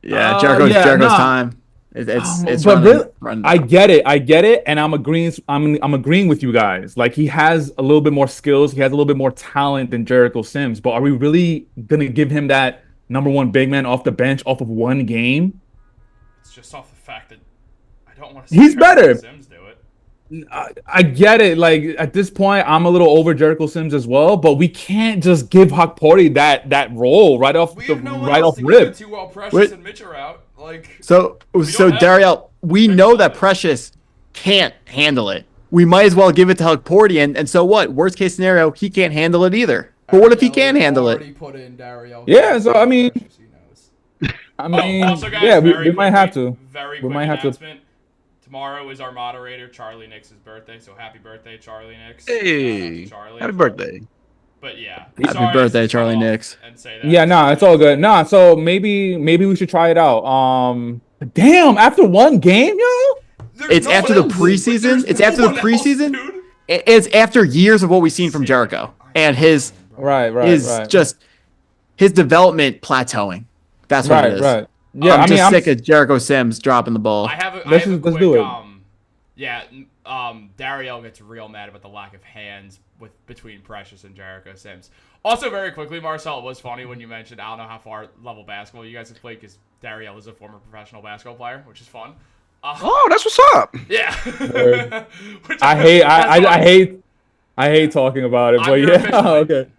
Yeah, Jericho's time. It's running. I get it, and I'm agreeing with you guys. Like he has a little bit more skills, he has a little bit more talent than Jericho Sims. But are we really gonna give him that number one big man off the bench off of one game? It's just off the fact that I don't want to see he's better. Sims do it. I get it. Like at this point, I'm a little over Jericho Sims as well, but we can't just give Huck Porty that role right off rip. While Precious and Mitch are out. Like so Dario, we know that Precious can't handle it. We might as well give it to Huck Porty, and so what? Worst case scenario, he can't handle it either. But what if he can handle it? Put in Dario. Yeah, so I mean, also, guys, yeah, we might have to. We might have to. Tomorrow is our moderator, Charlie Nix' birthday, so happy birthday, Charlie Nix. Hey, Charlie. Happy birthday. But yeah. Happy birthday, Charlie Nix. Yeah, it's all good. So maybe we should try it out. Damn, after one game, yo? It's after the preseason. It's after the preseason. It's after years of what we've seen from Jericho. And his just his development plateauing. That's what it is. Right. Yeah, I'm just sick of Jericho Sims dropping the ball. Let's do it. Dario gets real mad about the lack of hands between Precious and Jericho Sims. Also, very quickly, Marcel, it was funny when you mentioned I don't know how far level basketball you guys have played because Dario is a former professional basketball player, which is fun. That's what's up. Yeah. I hate talking about it, but yeah. Okay.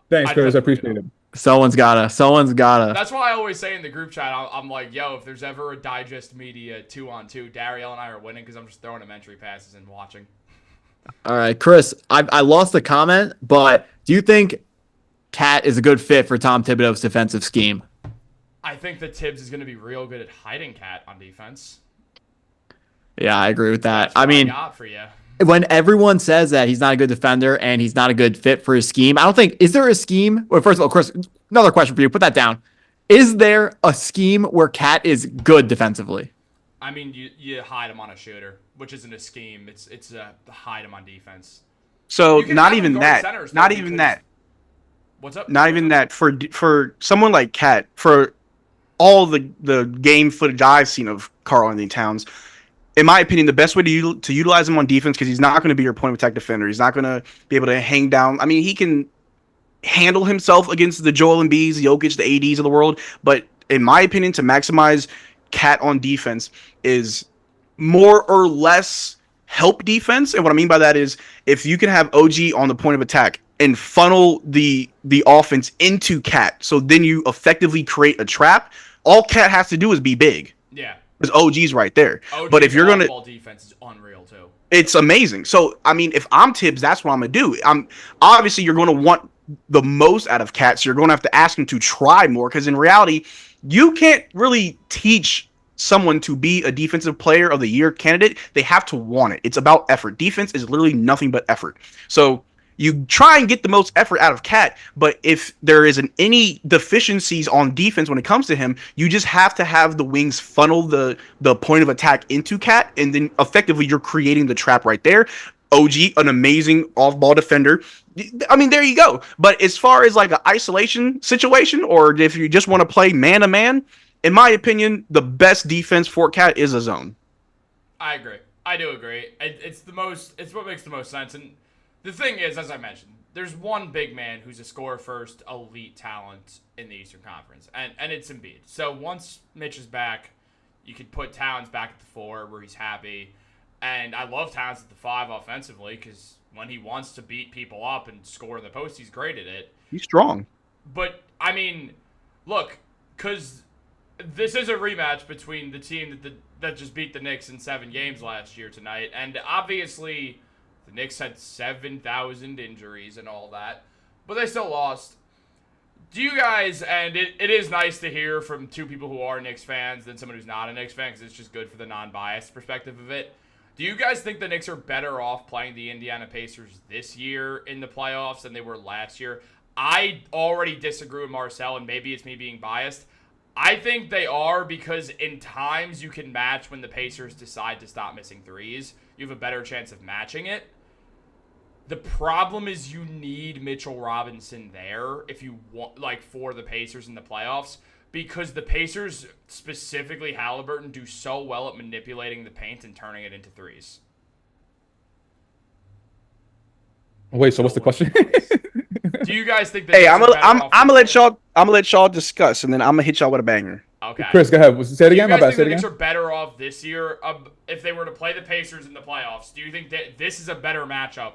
Thanks, Chris. I appreciate it. Someone's gotta. That's why I always say in the group chat, I'm like, yo, if there's ever a Digest Media 2-on-2, Dariel and I are winning because I'm just throwing him entry passes and watching. All right, Chris, I lost the comment, but do you think Cat is a good fit for Tom Thibodeau's defensive scheme? I think that Tibbs is going to be real good at hiding Cat on defense. Yeah, I agree with that. That's what I got for you. when everyone says that he's not a good defender and he's not a good fit for his scheme, I don't think, is there a scheme? Well, first of all, Chris, another question for you. Put that down. Is there a scheme where Cat is good defensively? I mean, you hide him on a shooter, which isn't a scheme. It's a hide him on defense. So You can not have him even guard that. centers, Not though, even because- that. What's up? Not even that. For someone like Cat, for all the game footage I've seen of Karl Anthony Towns, in my opinion, the best way to utilize him on defense, because he's not going to be your point of attack defender. He's not going to be able to hang down. I mean, he can handle himself against the Joel Embiids, the Jokic, the ADs of the world. But in my opinion, to maximize Cat on defense is more or less help defense. And what I mean by that is if you can have OG on the point of attack and funnel the offense into Cat, so then you effectively create a trap. All Cat has to do is be big. Yeah. Because OG's right there. OG's but if you're gonna, ball defense is unreal too. it's amazing. So I mean, if I'm Tibbs, that's what I'm gonna do. I'm obviously you're gonna want the most out of Cat, so you're gonna have to ask him to try more. Because in reality, you can't really teach someone to be a defensive player of the year candidate. They have to want it. It's about effort. Defense is literally nothing but effort. So you try and get the most effort out of Cat, but if there isn't any deficiencies on defense when it comes to him, you just have to have the wings funnel the point of attack into Cat, and then effectively you're creating the trap right there. OG, an amazing off-ball defender. I mean, there you go. But as far as like an isolation situation, or if you just want to play man-to-man, in my opinion, the best defense for Cat is a zone. I agree. I do agree. It's what makes the most sense. And the thing is, as I mentioned, there's one big man who's a score-first elite talent in the Eastern Conference, and it's Embiid. So once Mitch is back, you could put Towns back at the 4 where he's happy. And I love Towns at the 5 offensively because when he wants to beat people up and score in the post, he's great at it. He's strong. But, I mean, look, because this is a rematch between the team that just beat the Knicks in 7 games last year tonight. And obviously, the Knicks had 7,000 injuries and all that, but they still lost. Do you guys, and it is nice to hear from two people who are Knicks fans than someone who's not a Knicks fan because it's just good for the non-biased perspective of it. Do you guys think the Knicks are better off playing the Indiana Pacers this year in the playoffs than they were last year? I already disagree with Marcel, and maybe it's me being biased. I think they are because in times you can match when the Pacers decide to stop missing threes. You have a better chance of matching it. The problem is you need Mitchell Robinson there if you want, like, for the Pacers in the playoffs, because the Pacers, specifically Haliburton, do so well at manipulating the paint and turning it into threes. Wait, so what's the question? Do you guys think that? Hey, I'm gonna let y'all discuss, and then I'm gonna hit y'all with a banger. Okay. Chris, go ahead. Say it Do you again. My guys bad. think Say the it Knicks again. are better off this year if they were to play the Pacers in the playoffs? Do you think that this is a better matchup?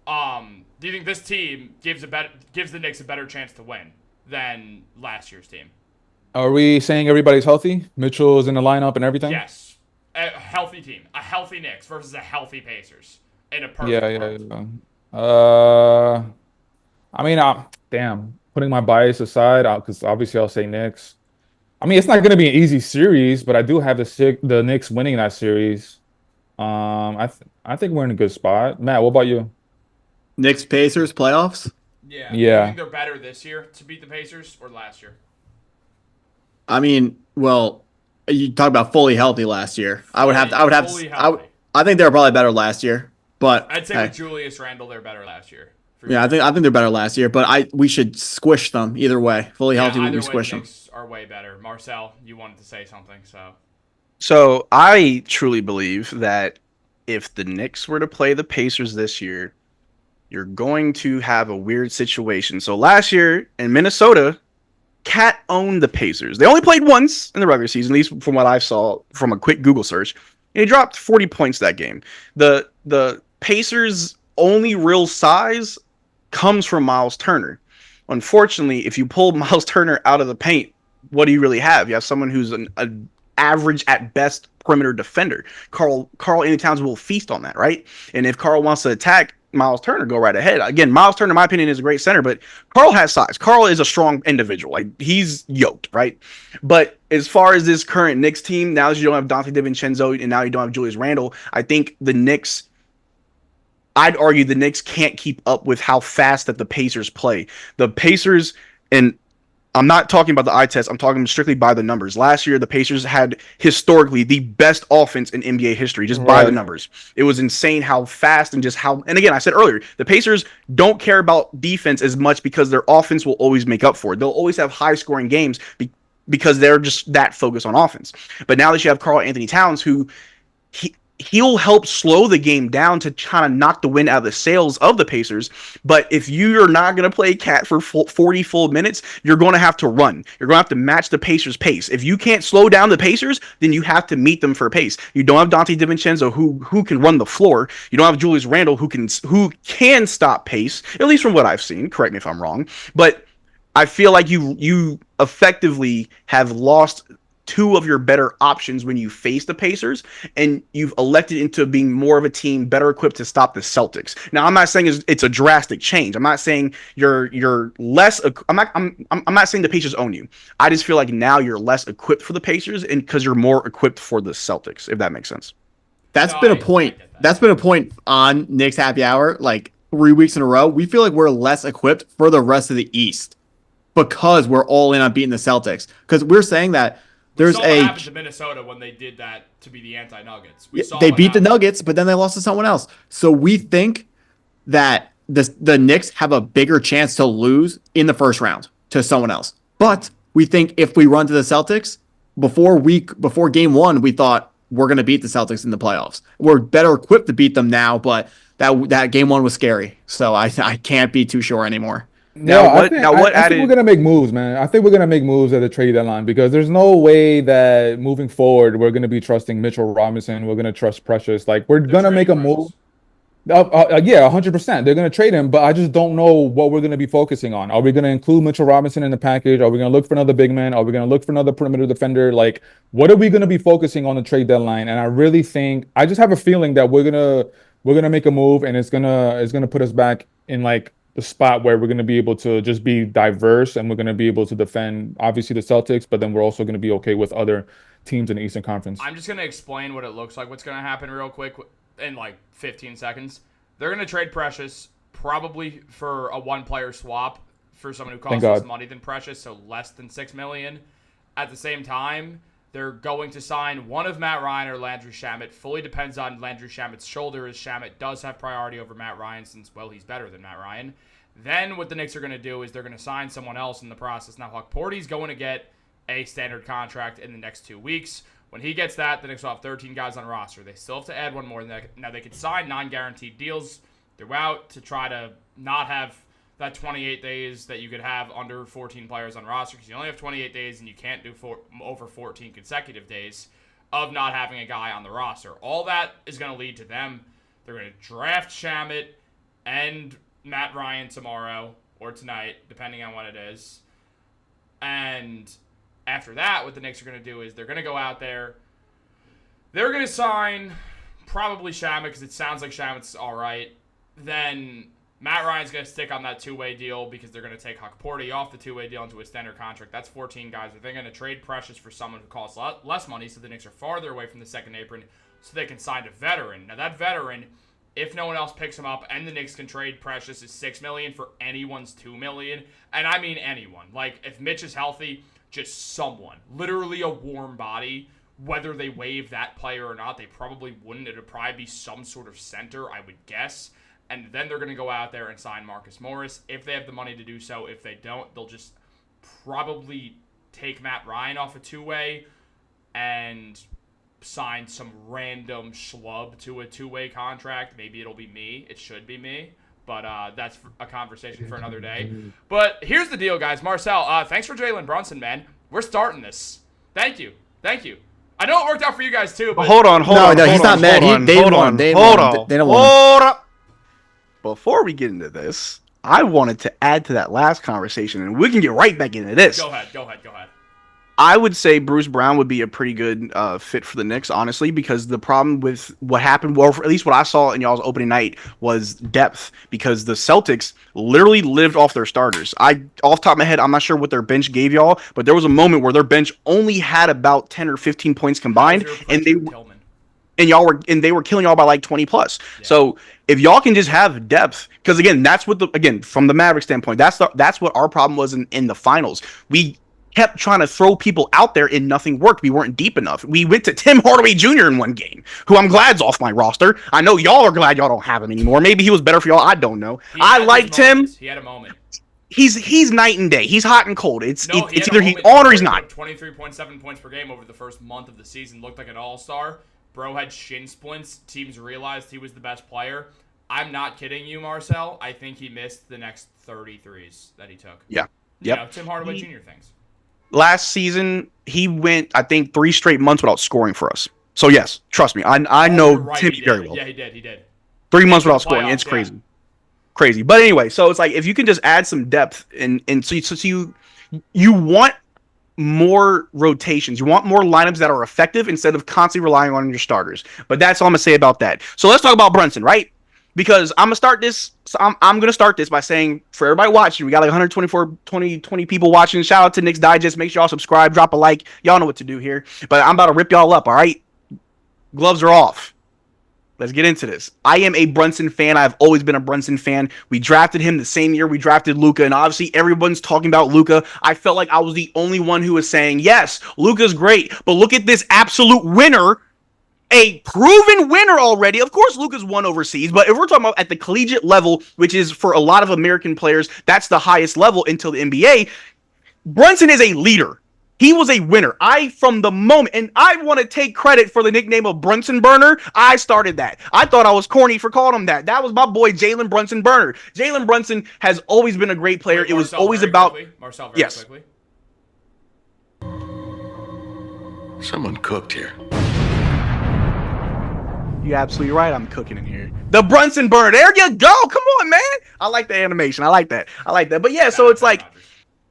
Do you think this team gives the Knicks a better chance to win than last year's team? Are we saying everybody's healthy? Mitchell's in the lineup and everything? Yes. A healthy team. A healthy Knicks versus a healthy Pacers. In a perfect world. Yeah. I mean, damn. Putting my bias aside, because obviously I'll say Knicks. I mean, it's not going to be an easy series, but I do have the Knicks winning that series. I think we're in a good spot. Matt, what about you? Knicks Pacers playoffs? Yeah. Yeah. Do you think they're better this year to beat the Pacers or last year? I mean, well, you talk about fully healthy last year. I would have Fully to. healthy. I think they were probably better last year, but I'd say hey, with Julius Randle, they're better last year. yeah, I think they're better last year. But we should squish them either way. Fully healthy, either we way, squish the them. Knicks are way better. Marcel, you wanted to say something, so. So I truly believe that if the Knicks were to play the Pacers this year, you're going to have a weird situation. So last year in Minnesota, Cat owned the Pacers. They only played once in the regular season, at least from what I saw from a quick Google search. And he dropped 40 points that game. The Pacers' only real size comes from Miles Turner. Unfortunately, if you pull Miles Turner out of the paint, what do you really have? You have someone who's an average at best perimeter defender. Carl Anthony Towns will feast on that, right? And if Carl wants to attack Miles Turner, go right ahead. Again, Miles Turner, in my opinion, is a great center, but Carl has size. Carl is a strong individual. Like, he's yoked, right? But as far as this current Knicks team, now that you don't have Dante DiVincenzo and now you don't have Julius Randle, I think I'd argue the Knicks can't keep up with how fast that the Pacers play. The Pacers, and I'm not talking about the eye test, I'm talking strictly by the numbers. Last year, the Pacers had historically the best offense in NBA history, just by the numbers. It was insane how fast and just how, and again, I said earlier, the Pacers don't care about defense as much because their offense will always make up for it. They'll always have high scoring games because they're just that focused on offense. But now that you have Karl Anthony Towns, who he'll help slow the game down to kind of knock the wind out of the sails of the Pacers. But if you're not going to play Cat for 40 full minutes, you're going to have to run. You're going to have to match the Pacers' pace. If you can't slow down the Pacers, then you have to meet them for pace. You don't have Dante DiVincenzo who can run the floor. You don't have Julius Randle who can stop pace, at least from what I've seen. Correct me if I'm wrong. But I feel like you effectively have lost two of your better options when you face the Pacers, and you've elected into being more of a team better equipped to stop the Celtics. Now, I'm not saying it's a drastic change. I'm not saying you're less. I'm not saying the Pacers own you. I just feel like now you're less equipped for the Pacers, and because you're more equipped for the Celtics, if that makes sense. That's been a point. That's been a point on Knicks Happy Hour, like 3 weeks in a row. We feel like we're less equipped for the rest of the East because we're all in on beating the Celtics. Because we're saying that. There's what happened to Minnesota when they did that to be the anti-Nuggets. They beat the Nuggets, but then they lost to someone else. So we think that the Knicks have a bigger chance to lose in the first round to someone else. But we think if we run to the Celtics, before game one, we thought we're going to beat the Celtics in the playoffs. We're better equipped to beat them now, but that game one was scary. So I can't be too sure anymore. I think we're gonna make moves, man. I think we're gonna make moves at the trade deadline because there's no way that moving forward we're gonna be trusting Mitchell Robinson. We're gonna trust Precious. Like we're gonna make a move. Yeah, 100%. They're gonna trade him, but I just don't know what we're gonna be focusing on. Are we gonna include Mitchell Robinson in the package? Are we gonna look for another big man? Are we gonna look for another perimeter defender? Like, what are we gonna be focusing on the trade deadline? And I just have a feeling that we're gonna make a move, and it's gonna put us back in like the spot where we're going to be able to just be diverse, and we're going to be able to defend, obviously, the Celtics, but then we're also going to be okay with other teams in the Eastern Conference. I'm just going to explain what it looks like, what's going to happen real quick in like 15 seconds. They're going to trade Precious probably for a one-player swap for someone who costs less money than Precious, so less than $6 million. At the same time, they're going to sign one of Matt Ryan or Landry Shamet. Fully depends on Landry Shamet's shoulder, as Shamet does have priority over Matt Ryan since, well, he's better than Matt Ryan. Then what the Knicks are going to do is they're going to sign someone else in the process. Now, Huck Porty's going to get a standard contract in the next 2 weeks. When he gets that, the Knicks will have 13 guys on roster. They still have to add one more. Now, they could sign non-guaranteed deals throughout to try to not have that 28 days that you could have under 14 players on roster, because you only have 28 days and you can't do over 14 consecutive days of not having a guy on the roster. All that is going to lead to them. They're going to draft Shamet and Matt Ryan tomorrow or tonight, depending on when it is. And after that, what the Knicks are going to do is they're going to go out there. They're going to sign probably Shamet because it sounds like Shamet's all right. Then Matt Ryan's going to stick on that two-way deal because they're going to take Huck Porty off the two-way deal into a standard contract. That's 14 guys. But they're going to trade Precious for someone who costs less money, so the Knicks are farther away from the second apron, so they can sign a veteran. Now, that veteran, if no one else picks him up, and the Knicks can trade Precious, is $6 million for anyone's $2 million. And I mean anyone. Like, if Mitch is healthy, just someone. Literally a warm body. Whether they waive that player or not, they probably wouldn't. It would probably be some sort of center, I would guess. And then they're going to go out there and sign Marcus Morris if they have the money to do so. If they don't, they'll just probably take Matt Ryan off a two-way and sign some random schlub to a two-way contract. Maybe it'll be me. It should be me. But that's a conversation for another day. But here's the deal, guys. Marcel, thanks for Jalen Brunson, man. We're starting this. Thank you. I know it worked out for you guys, too. But Hold on. No, he's not mad. They don't want. Hold up. Before we get into this, I wanted to add to that last conversation, and we can get right back into this. Go ahead. I would say Bruce Brown would be a pretty good fit for the Knicks, honestly, because the problem with what happened, well, at least what I saw in y'all's opening night, was depth, because the Celtics literally lived off their starters. Off the top of my head, I'm not sure what their bench gave y'all, but there was a moment where their bench only had about 10 or 15 points combined, and they were killing y'all by like 20 plus. Yeah. So if y'all can just have depth, because again, that's what from the Mavericks standpoint, that's what our problem was in the finals. We kept trying to throw people out there and nothing worked. We weren't deep enough. We went to Tim Hardaway Jr. in one game, who I'm glad's off my roster. I know y'all are glad y'all don't have him anymore. Maybe he was better for y'all. I don't know. I liked him. He had a moment. He's night and day. He's hot and cold. It's either he's on or he's not. 23.7 points per game over the first month of the season. Looked like an all-star. Bro had shin splints. Teams realized he was the best player. I'm not kidding you, Marcel. I think he missed the next 33s that he took. Yeah. Yep. Tim Hardaway Jr. things. Last season, he went, I think, 3 straight months without scoring for us. So, yes, trust me. I know right, Timmy very well. Yeah, he did. 3 months without scoring. It's crazy. Crazy. But anyway, so it's like if you can just add some depth, and so you want more rotations. You want more lineups that are effective instead of constantly relying on your starters. But that's all I'm going to say about that. So, let's talk about Brunson, right? Because I'm going to start this. So I'm going to start this by saying, for everybody watching, we got like 20 people watching. Shout out to Knicks Digest. Make sure y'all subscribe, drop a like. Y'all know what to do here. But I'm about to rip y'all up, all right? Gloves are off. Let's get into this. I am a Brunson fan. I've always been a Brunson fan. We drafted him the same year we drafted Luka, and obviously everyone's talking about Luka. I felt like I was the only one who was saying, yes, Luka's great, but look at this absolute winner. A proven winner already. Of course, Luka's won overseas, but if we're talking about at the collegiate level, which is for a lot of American players, that's the highest level until the NBA, Brunson is a leader. He was a winner. From the moment, and I want to take credit for the nickname of Brunson Burner. I started that. I thought I was corny for calling him that. That was my boy, Jalen Brunson Burner. Jalen Brunson has always been a great player. Wait, it was Marcel, always about... Quickly. Marcel, very yes. quickly. Someone cooked here. You're absolutely right. I'm cooking in here. The Brunson Burner. There you go. Come on, man. I like the animation. I like that. But yeah, so it's like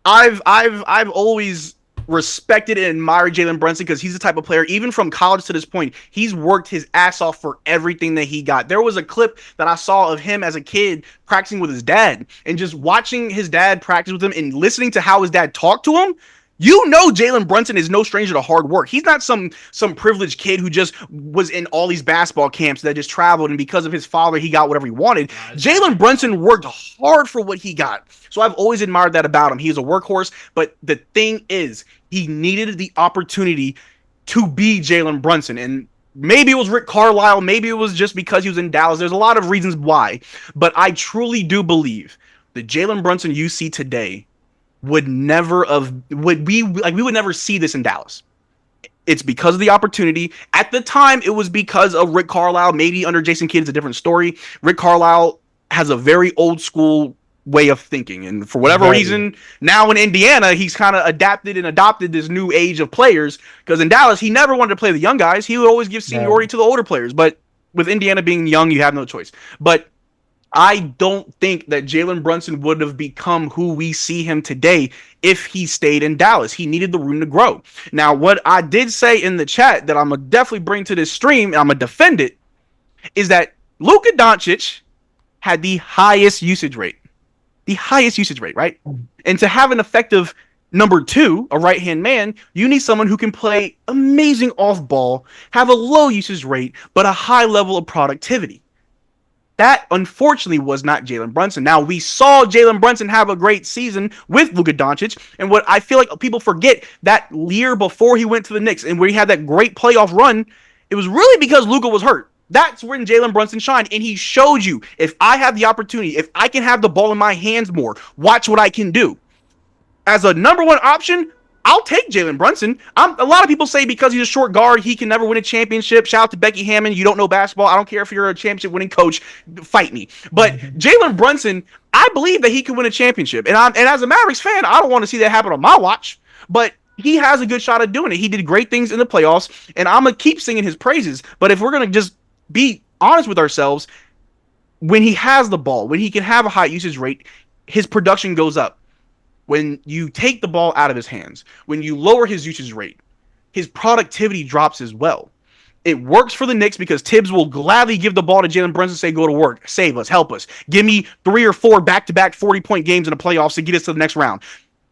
I've always respected and admired Jalen Brunson because he's the type of player, even from college to this point, he's worked his ass off for everything that he got. There was a clip that I saw of him as a kid practicing with his dad, and just watching his dad practice with him and listening to how his dad talked to him. You know Jalen Brunson is no stranger to hard work. He's not some privileged kid who just was in all these basketball camps that just traveled, and because of his father, he got whatever he wanted. Jalen Brunson worked hard for what he got. So I've always admired that about him. He's a workhorse, but the thing is, he needed the opportunity to be Jalen Brunson. And maybe it was Rick Carlisle. Like it was just because he was in Dallas. There's a lot of reasons why. But I truly do believe the Jalen Brunson you see today we would never see this in Dallas. It's because of the opportunity. At the time, it was because of Rick Carlisle. Maybe under Jason Kidd, it's a different story. Rick Carlisle has a very old school way of thinking, and for whatever reason, now in Indiana, he's kind of adopted this new age of players. Because in Dallas, he never wanted to play the young guys. He would always give seniority to the older players. But with Indiana being young, you have no choice. But I don't think that Jalen Brunson would have become who we see him today if he stayed in Dallas. He needed the room to grow. Now, what I did say in the chat that I'm going to definitely bring to this stream, and I'm going to defend it, is that Luka Doncic had the highest usage rate. The highest usage rate, right? And to have an effective number 2, a right-hand man, you need someone who can play amazing off-ball, have a low usage rate, but a high level of productivity. That, unfortunately, was not Jalen Brunson. Now, we saw Jalen Brunson have a great season with Luka Doncic, and what I feel like people forget, that year before he went to the Knicks and where he had that great playoff run, it was really because Luka was hurt. That's when Jalen Brunson shined, and he showed you, if I have the opportunity, if I can have the ball in my hands more, watch what I can do. As a number 1 option, I'll take Jalen Brunson. A lot of people say because he's a short guard, he can never win a championship. Shout out to Becky Hammond. You don't know basketball. I don't care if you're a championship winning coach. Fight me. But Jalen Brunson, I believe that he can win a championship. And as a Mavericks fan, I don't want to see that happen on my watch. But he has a good shot at doing it. He did great things in the playoffs, and I'm going to keep singing his praises. But if we're going to just be honest with ourselves, when he has the ball, when he can have a high usage rate, his production goes up. When you take the ball out of his hands, when you lower his usage rate, his productivity drops as well. It works for the Knicks because Tibbs will gladly give the ball to Jalen Brunson and say, go to work, save us, help us. Give me 3 or 4 back-to-back 40-point games in the playoffs to get us to the next round.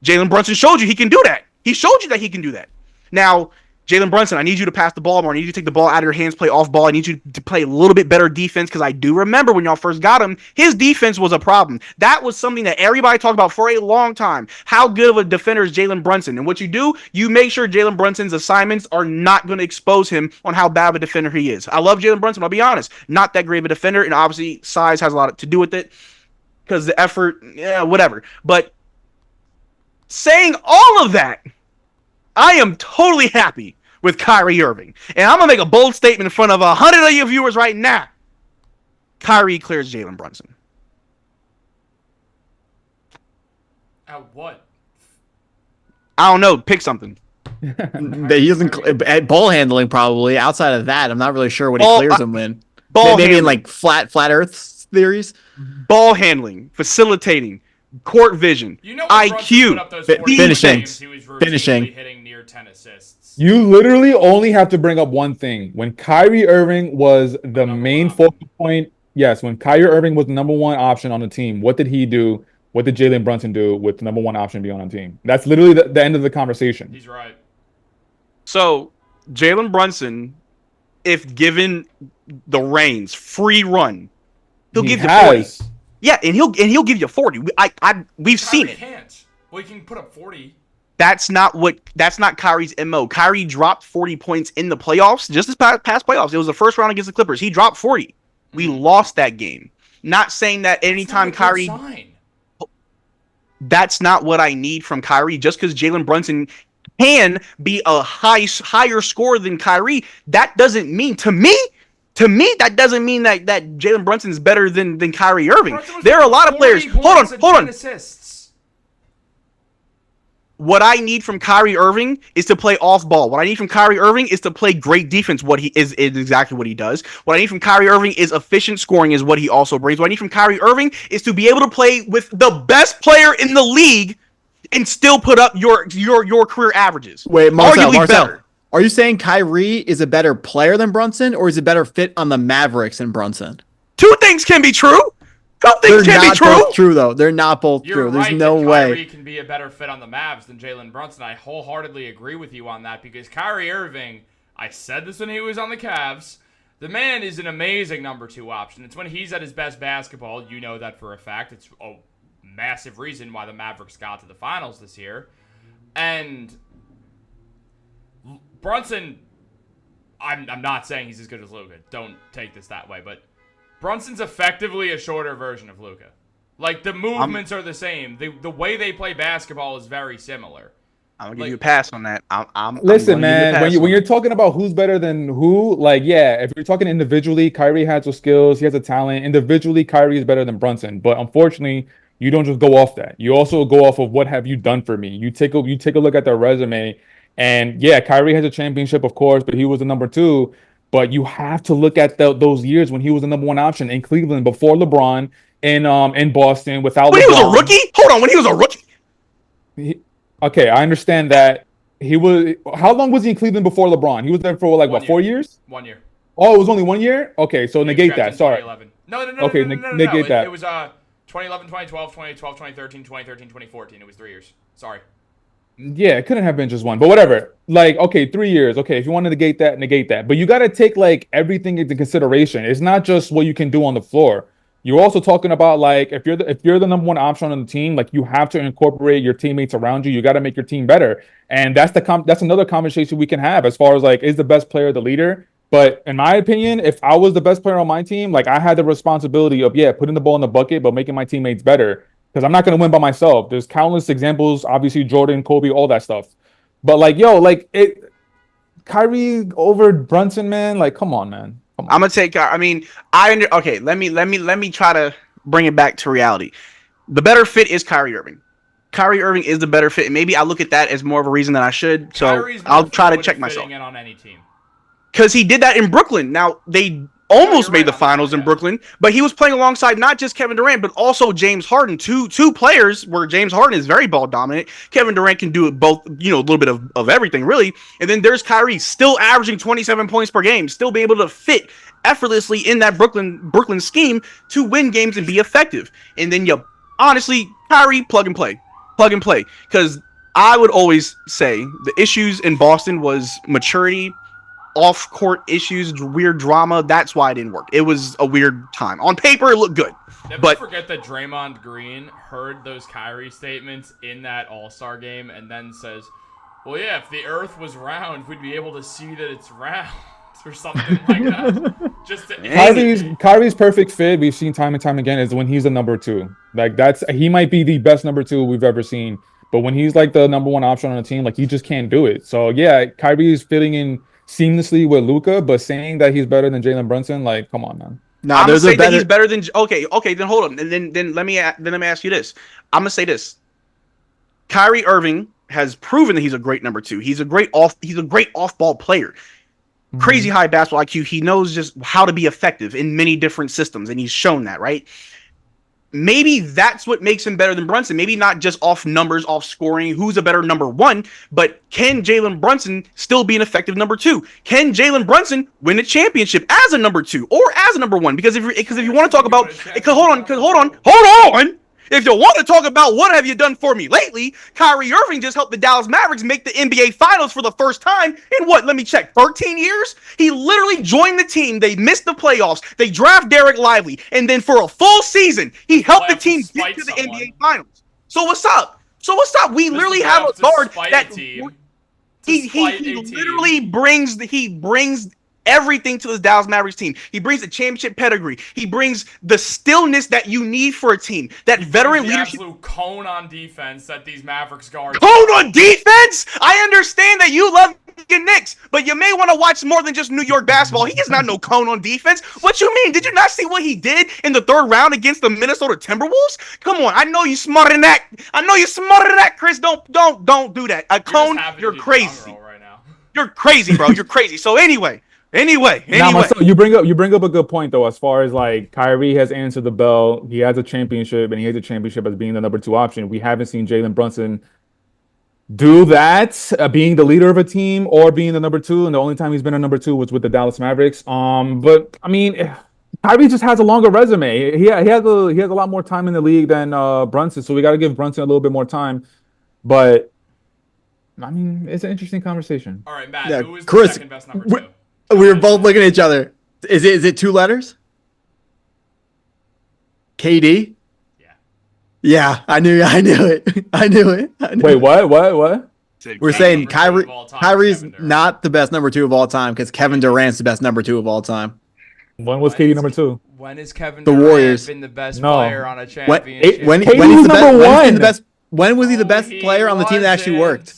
Jalen Brunson showed you he can do that. He showed you that he can do that. Now, Jalen Brunson, I need you to pass the ball more. I need you to take the ball out of your hands, play off ball. I need you to play a little bit better defense because I do remember when y'all first got him, his defense was a problem. That was something that everybody talked about for a long time. How good of a defender is Jalen Brunson? And what you do, you make sure Jalen Brunson's assignments are not going to expose him on how bad of a defender he is. I love Jalen Brunson, I'll be honest. Not that great of a defender, and obviously size has a lot to do with it because the effort, whatever. But saying all of that, I am totally happy with Kyrie Irving. And I'm going to make a bold statement in front of 100 of you viewers right now. Kyrie clears Jalen Brunson. At what? I don't know. Pick something. He doesn't at ball handling probably. Outside of that, I'm not really sure what he clears him in. Maybe in like flat Earth theories. Ball handling, facilitating, court vision, IQ, finishing, hitting near 10 assists. You literally only have to bring up one thing. When Kyrie Irving was the main focal point, yes, when Kyrie Irving was the number one option on the team, what did he do? What did Jalen Brunson do with the number one option being on the team? That's literally the end of the conversation. He's right. So, Jalen Brunson, if given the reins, free run, he'll give you 40. Yeah, and he'll give you 40. We've seen it. Can't. Well, he can put up 40. That's not Kyrie's MO. Kyrie dropped 40 points in the playoffs, just this past playoffs. It was the first round against the Clippers. He dropped 40. We lost that game. Not saying that anytime Kyrie. That's not what I need from Kyrie. Just because Jalen Brunson can be a higher scorer than Kyrie, that doesn't mean to me that doesn't mean that Jalen Brunson is better than Kyrie Irving. There are a lot of players. Hold on. Assists. What I need from Kyrie Irving is to play off ball. What I need from Kyrie Irving is to play great defense. What he is exactly what he does. What I need from Kyrie Irving is efficient scoring is what he also brings. What I need from Kyrie Irving is to be able to play with the best player in the league and still put up your career averages. Wait, Marcel, are you saying Kyrie is a better player than Brunson, or is a better fit on the Mavericks than Brunson? Two things can be true. They're not both true, though. They're not both true. There's no way. Kyrie can be a better fit on the Mavs than Jalen Brunson. I wholeheartedly agree with you on that because Kyrie Irving, I said this when he was on the Cavs, the man is an amazing number 2 option. It's when he's at his best basketball. You know that for a fact. It's a massive reason why the Mavericks got to the finals this year. And Brunson, I'm not saying he's as good as Luka. Don't take this that way, but Brunson's effectively a shorter version of Luka. Like, the movements are the same. The way they play basketball is very similar. I'm going to give you a pass on that. Listen, man, when you're talking about who's better than who, like, yeah, if you're talking individually, Kyrie has the skills, he has the talent. Individually, Kyrie is better than Brunson. But unfortunately, you don't just go off that. You also go off of what have you done for me. You take a look at their resume, and yeah, Kyrie has a championship, of course, but he was the number 2. But you have to look at those years when he was the number 1 option in Cleveland before LeBron, in Boston without. When LeBron. He was a rookie. Hold on, when he was a rookie. Okay, I understand that he was. How long was he in Cleveland before LeBron? He was there for like 4 years? 1 year. Oh, it was only 1 year. Okay, so negate that. Sorry. No. Okay, negate that. It was 2011, 2012, 2012, 2013, 2013, 2014. It was 3 years. Sorry. Yeah, it couldn't have been just one, but whatever. Like, okay, 3 years. Okay, if you want to negate that. But you got to take like everything into consideration. It's not just what you can do on the floor. You're also talking about like if you're the number 1 option on the team, like you have to incorporate your teammates around you. You got to make your team better, and that's another conversation we can have as far as like is the best player the leader. But in my opinion, if I was the best player on my team, like I had the responsibility of putting the ball in the bucket, but making my teammates better. Because I'm not going to win by myself. There's countless examples, obviously Jordan, Kobe, all that stuff. But Kyrie over Brunson, man. Like, come on, man. Come on. I'm gonna take. Okay. Let me try to bring it back to reality. The better fit is Kyrie Irving. Kyrie Irving is the better fit. And maybe I look at that as more of a reason than I should. So I'll try to check myself. In on any team. Because he did that in Brooklyn. Now almost made the finals in Brooklyn, but he was playing alongside not just Kevin Durant, but also James Harden. Two players where James Harden is very ball dominant. Kevin Durant can do it both, a little bit of everything, really. And then there's Kyrie, still averaging 27 points per game, still being able to fit effortlessly in that Brooklyn scheme to win games and be effective. And then honestly, Kyrie, plug and play. Because I would always say the issues in Boston was maturity, off-court issues, weird drama. That's why it didn't work. It was a weird time. On paper, it looked good. Never forget that Draymond Green heard those Kyrie statements in that All-Star game and then says, well, yeah, if the Earth was round, we'd be able to see that it's round. Or something like that. Kyrie's perfect fit, we've seen time and time again, is when he's the number 2. Like he might be the best number 2 we've ever seen. But when he's like the number 1 option on the team, like he just can't do it. So yeah, Kyrie is fitting in seamlessly with Luka, but saying that he's better than Jalen Brunson, like, come on, man. No, I'm gonna say that he's better than. Okay, then hold on, and then let me ask you this. I'm gonna say this. Kyrie Irving has proven that he's a great number 2. He's a great off-ball player. Crazy high basketball IQ. He knows just how to be effective in many different systems, and he's shown that, right? Maybe that's what makes him better than Brunson. Maybe not just off numbers, off scoring, who's a better number 1, but can Jalen Brunson still be an effective number 2? Can Jalen Brunson win a championship as a number 2 or as a number 1? Because if you want to talk about, hold on. If you want to talk about what have you done for me lately, Kyrie Irving just helped the Dallas Mavericks make the NBA Finals for the first time in what? Let me check. 13 years? He literally joined the team. They missed the playoffs. They draft Derek Lively. And then for a full season, he helped the team get to the NBA Finals. So what's up? We literally have a guard that he literally brings everything to this Dallas Mavericks team. He brings the championship pedigree. He brings the stillness that you need for a team. That veteran leadership. Absolute cone on defense that these Mavericks guards. Cone on defense? I understand that you love your Knicks, but you may want to watch more than just New York basketball. He is not no cone on defense. What you mean? Did you not see what he did in the 3rd round against the Minnesota Timberwolves? Come on, I know you smarter than that. Chris. Don't do that. A cone, you're crazy. Right now. You're crazy, bro. You're crazy. So anyway. Now, Marcel, you bring up a good point though, as far as like Kyrie has answered the bell. He has a championship, and he has a championship as being the number 2 option. We haven't seen Jalen Brunson do that, being the leader of a team or being the number 2. And the only time he's been a number 2 was with the Dallas Mavericks. But I mean, Kyrie just has a longer resume. He has a lot more time in the league than Brunson, so we got to give Brunson a little bit more time. But I mean, it's an interesting conversation. All right, Matt. Yeah, who is the Chris, second best number 2? We were both looking at each other. Is it 2 letters? KD? Yeah, I knew it. Wait, what? We're saying Kyrie's not the best number 2 of all time because Kevin Durant's the best number 2 of all time. When was KD number 2? When has Kevin The Durant Warriors. been the best player on a championship? When KD he's was number 1. When was he the best player on the team that actually worked?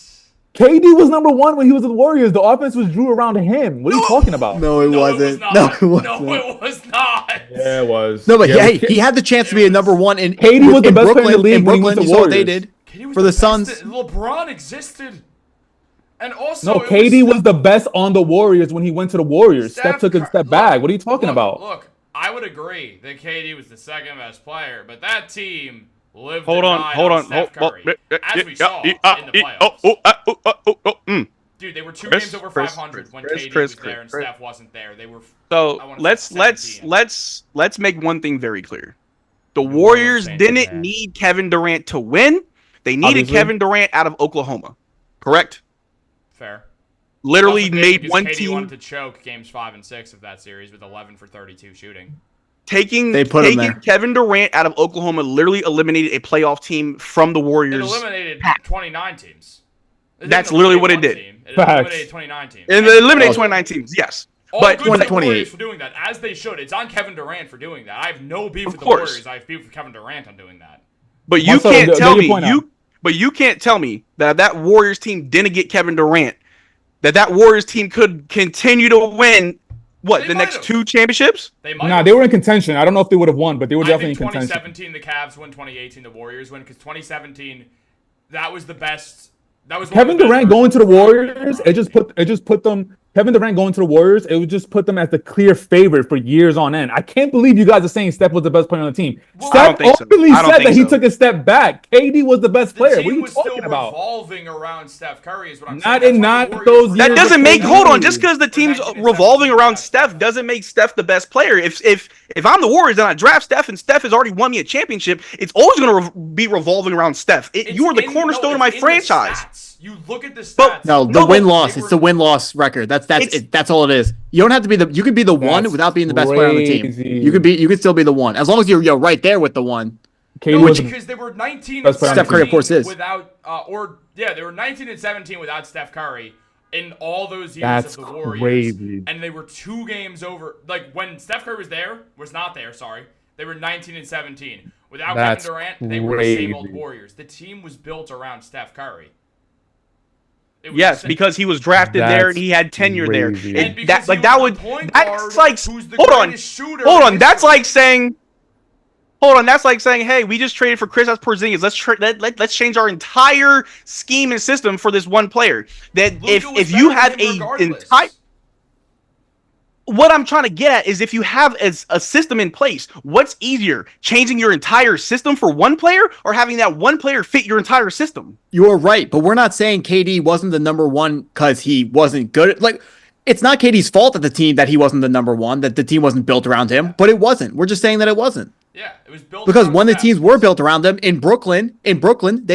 KD was number 1 when he was with the Warriors. The offense was drew around him. What are you talking about? No, it wasn't. No, it was not. Yeah, it was. No, but he had the chance to be a number 1 in KD was the best Brooklyn, player in the league when he went to you saw what they Warriors. did for the Suns. LeBron existed. And also, KD was the best on the Warriors when he went to the Warriors. Steph took a step back. What are you talking about? Look, I would agree that KD was the second best player, but that team lived Hold on. Steph Curry, as we saw in the playoffs. Dude, they were 2 games over 500 when KD was there and Steph wasn't there. They were. So let's make one thing very clear. The Warriors didn't need Kevin Durant to win. They needed Kevin Durant out of Oklahoma. Correct? Fair. Literally made one KD team wanted to choke games 5 and 6 of that series with 11 for 32 shooting. Taking Kevin Durant out of Oklahoma literally eliminated a playoff team from the Warriors. It eliminated 29 teams. That's literally what it did. It eliminated 29 teams. It eliminated 29 teams, yes. But good for the Warriors for doing that, as they should. It's on Kevin Durant for doing that. I have no beef with the Warriors. I have beef with Kevin Durant on doing that. But you can't tell me you can't tell me that that Warriors team didn't get Kevin Durant, that Warriors team could continue to win the next 2 championships? They might. They were in contention. I don't know if they would have won, but they were definitely in contention. 2017 the Cavs win, 2018 the Warriors win, because 2017 that was the best. That was Kevin Durant going to the Warriors. It just put them Kevin Durant going to the Warriors, it would just put them as the clear favorite for years on end. I can't believe you guys are saying Steph was the best player on the team. Steph openly said that he took a step back. KD was the best player. What are you talking about? Revolving around Steph Curry is what I'm saying. Not those. That doesn't make. Hold on, just because the team's revolving around Steph doesn't make Steph the best player. If I'm the Warriors and I draft Steph and Steph has already won me a championship, it's always going to be revolving around Steph. You are the cornerstone of my franchise. You look at the stats. The win-loss. It's the win-loss record. That's all it is. You don't have to be you could be the one without being the best player on the team. You could still be the one as long as you're right there with the one. Because they were 19 and 17 Steph Curry, of course, is without they were 19 and 17 without Steph Curry in all those years of the Warriors. Crazy. And they were 2 games over. Like when Steph Curry was not there. Sorry, they were 19 and 17 without Kevin Durant. They were the same old Warriors. The team was built around Steph Curry. Yes, because he was drafted there and he had tenure there. And that's like saying, hey, we just traded for Kristaps Porzingis. Let's change our entire scheme and system for this one player. That if you have what I'm trying to get at is if you have a system in place, what's easier, changing your entire system for one player or having that one player fit your entire system? You're right, but we're not saying KD wasn't the number one because he wasn't good. Like, it's not KD's fault that he wasn't the number one, that the team wasn't built around him, but it wasn't. We're just saying that it wasn't. Yeah, it was built because when the teams were built around them in Brooklyn, they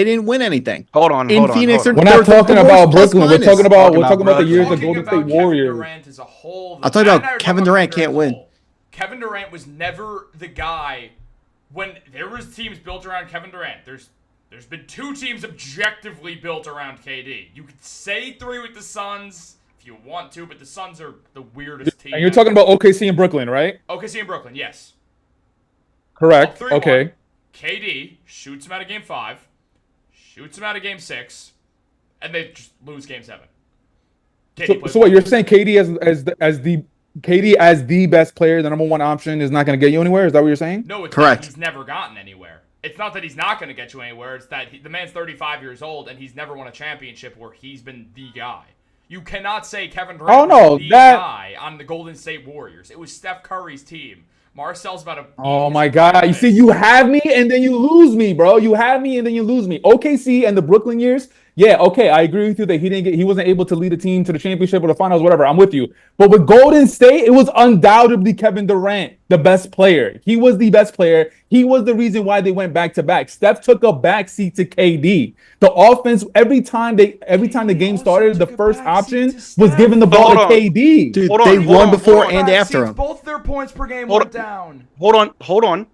didn't win anything. Hold on. We're not talking about Brooklyn. We're talking about the years of Golden State Warriors. I'm talking about Kevin Durant can't win. Kevin Durant was never the guy when there was teams built around Kevin Durant. There's been 2 teams objectively built around KD. You could say 3 with the Suns if you want to, but the Suns are the weirdest team. And you're talking about OKC and Brooklyn, right? OKC and Brooklyn, yes. Correct. Okay. KD shoots him out of Game 5, shoots him out of Game 6, and they just lose Game 7. So what you're saying? KD as the best player, the number one option, is not going to get you anywhere? Is that what you're saying? No, it's correct. He's never gotten anywhere. It's not that he's not going to get you anywhere. It's that the man's 35 years old and he's never won a championship where he's been the guy. You cannot say Kevin Durant was the guy on the Golden State Warriors. It was Steph Curry's team. Marcel's about to. Oh my God! You see, you have me and then you lose me, bro. You have me and then you lose me. OKC and the Brooklyn years. Yeah, okay, I agree with you that he wasn't able to lead a team to the championship or the finals, whatever. I'm with you. But with Golden State, it was undoubtedly Kevin Durant, the best player. He was the best player. He was the reason why they went back to back. Steph took a backseat to KD. The offense, every time the game started, the first option was giving the ball to KD. Dude, they won before and after him. Both their points per game went down. Hold on.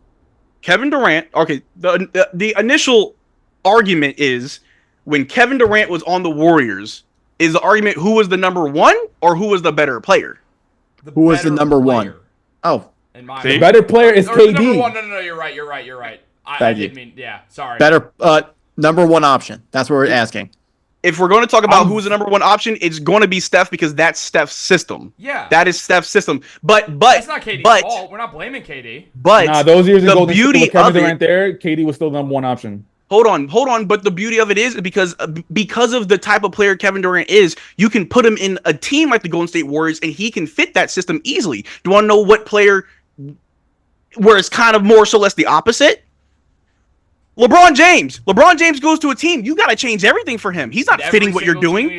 Kevin Durant. Okay, the initial argument is, when Kevin Durant was on the Warriors, is the argument who was the number one or who was the better player? Who was the number one? Oh. The better player is KD. Number one. No, you're right. I didn't mean, sorry. Better, number one option. That's what we're asking. If we're going to talk about who's the number one option, it's going to be Steph because that's Steph's system. Yeah. That is Steph's system. But it's not KD's fault. We're not blaming KD. But those years in Golden State with Kevin Durant there, KD was still the number one option. Hold on. But the beauty of it is because of the type of player Kevin Durant is, you can put him in a team like the Golden State Warriors and he can fit that system easily. Do you want to know what player where it's kind of more so less the opposite? LeBron James. LeBron James goes to a team. You got to change everything for him. He's not fitting what you're doing.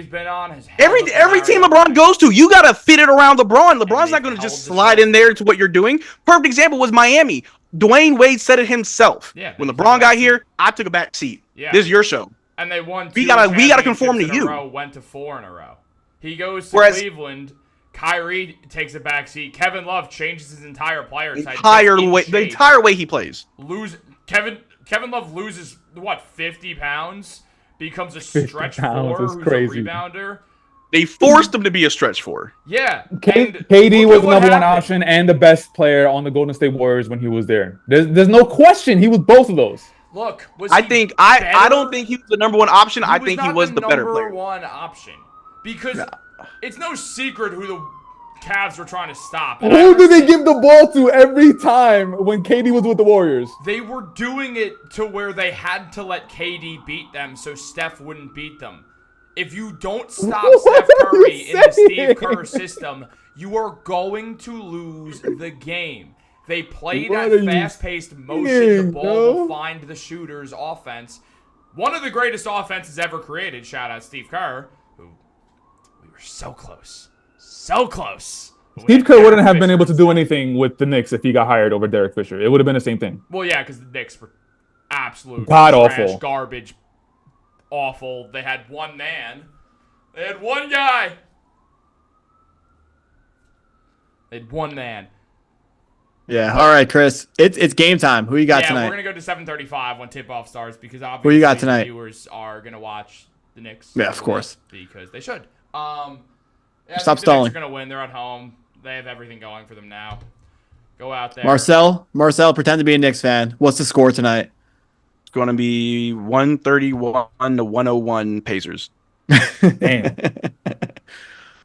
Every team LeBron goes to, you got to fit it around LeBron. LeBron's not going to just slide in there to what you're doing. Perfect example was Miami. Dwayne Wade said it himself. Yeah, when LeBron got here, I took a back seat. Yeah. This is your show. And they won. We gotta conform to you. Went to 4 in a row. He goes to Cleveland. Kyrie takes a back seat. Kevin Love changes his entire player type. The entire way he plays. Kevin Love loses 50 pounds, becomes a stretch 4 who's crazy. A rebounder. They forced him to be a stretch 4. Yeah. KD was the number one option and the best player on the Golden State Warriors when he was there. There's no question. He was both of those. Look, I don't think he was the number one option. I think he was the better player. Number one option. Because it's no secret who the Cavs were trying to stop. Who did they give the ball to every time when KD was with the Warriors? They were doing it to where they had to let KD beat them so Steph wouldn't beat them. If you don't stop Steph Curry in the Steve Kerr system, you are going to lose the game. They play that fast-paced motion, the ball will find the shooters offense. One of the greatest offenses ever created, shout out Steve Kerr, who we were so close. So close. Steve Kerr wouldn't have been able to do anything with the Knicks if he got hired over Derek Fisher. It would have been the same thing. Well, yeah, because the Knicks were absolute god-awful. Garbage, awful. They had one man. They had one guy. They had one man. Yeah. All right, Chris. It's game time. Who you got tonight? Yeah, we're gonna go to 7:35 when tip-off starts because obviously Who you got tonight? viewers are gonna watch the Knicks. Yeah, of course. Because they should. Yeah, Stop the stalling. Knicks are gonna win. They're at home. They have everything going for them now. Go out there. Marcel, pretend to be a Knicks fan. What's the score tonight? It's going to be 131 to 101 Pacers. Damn. All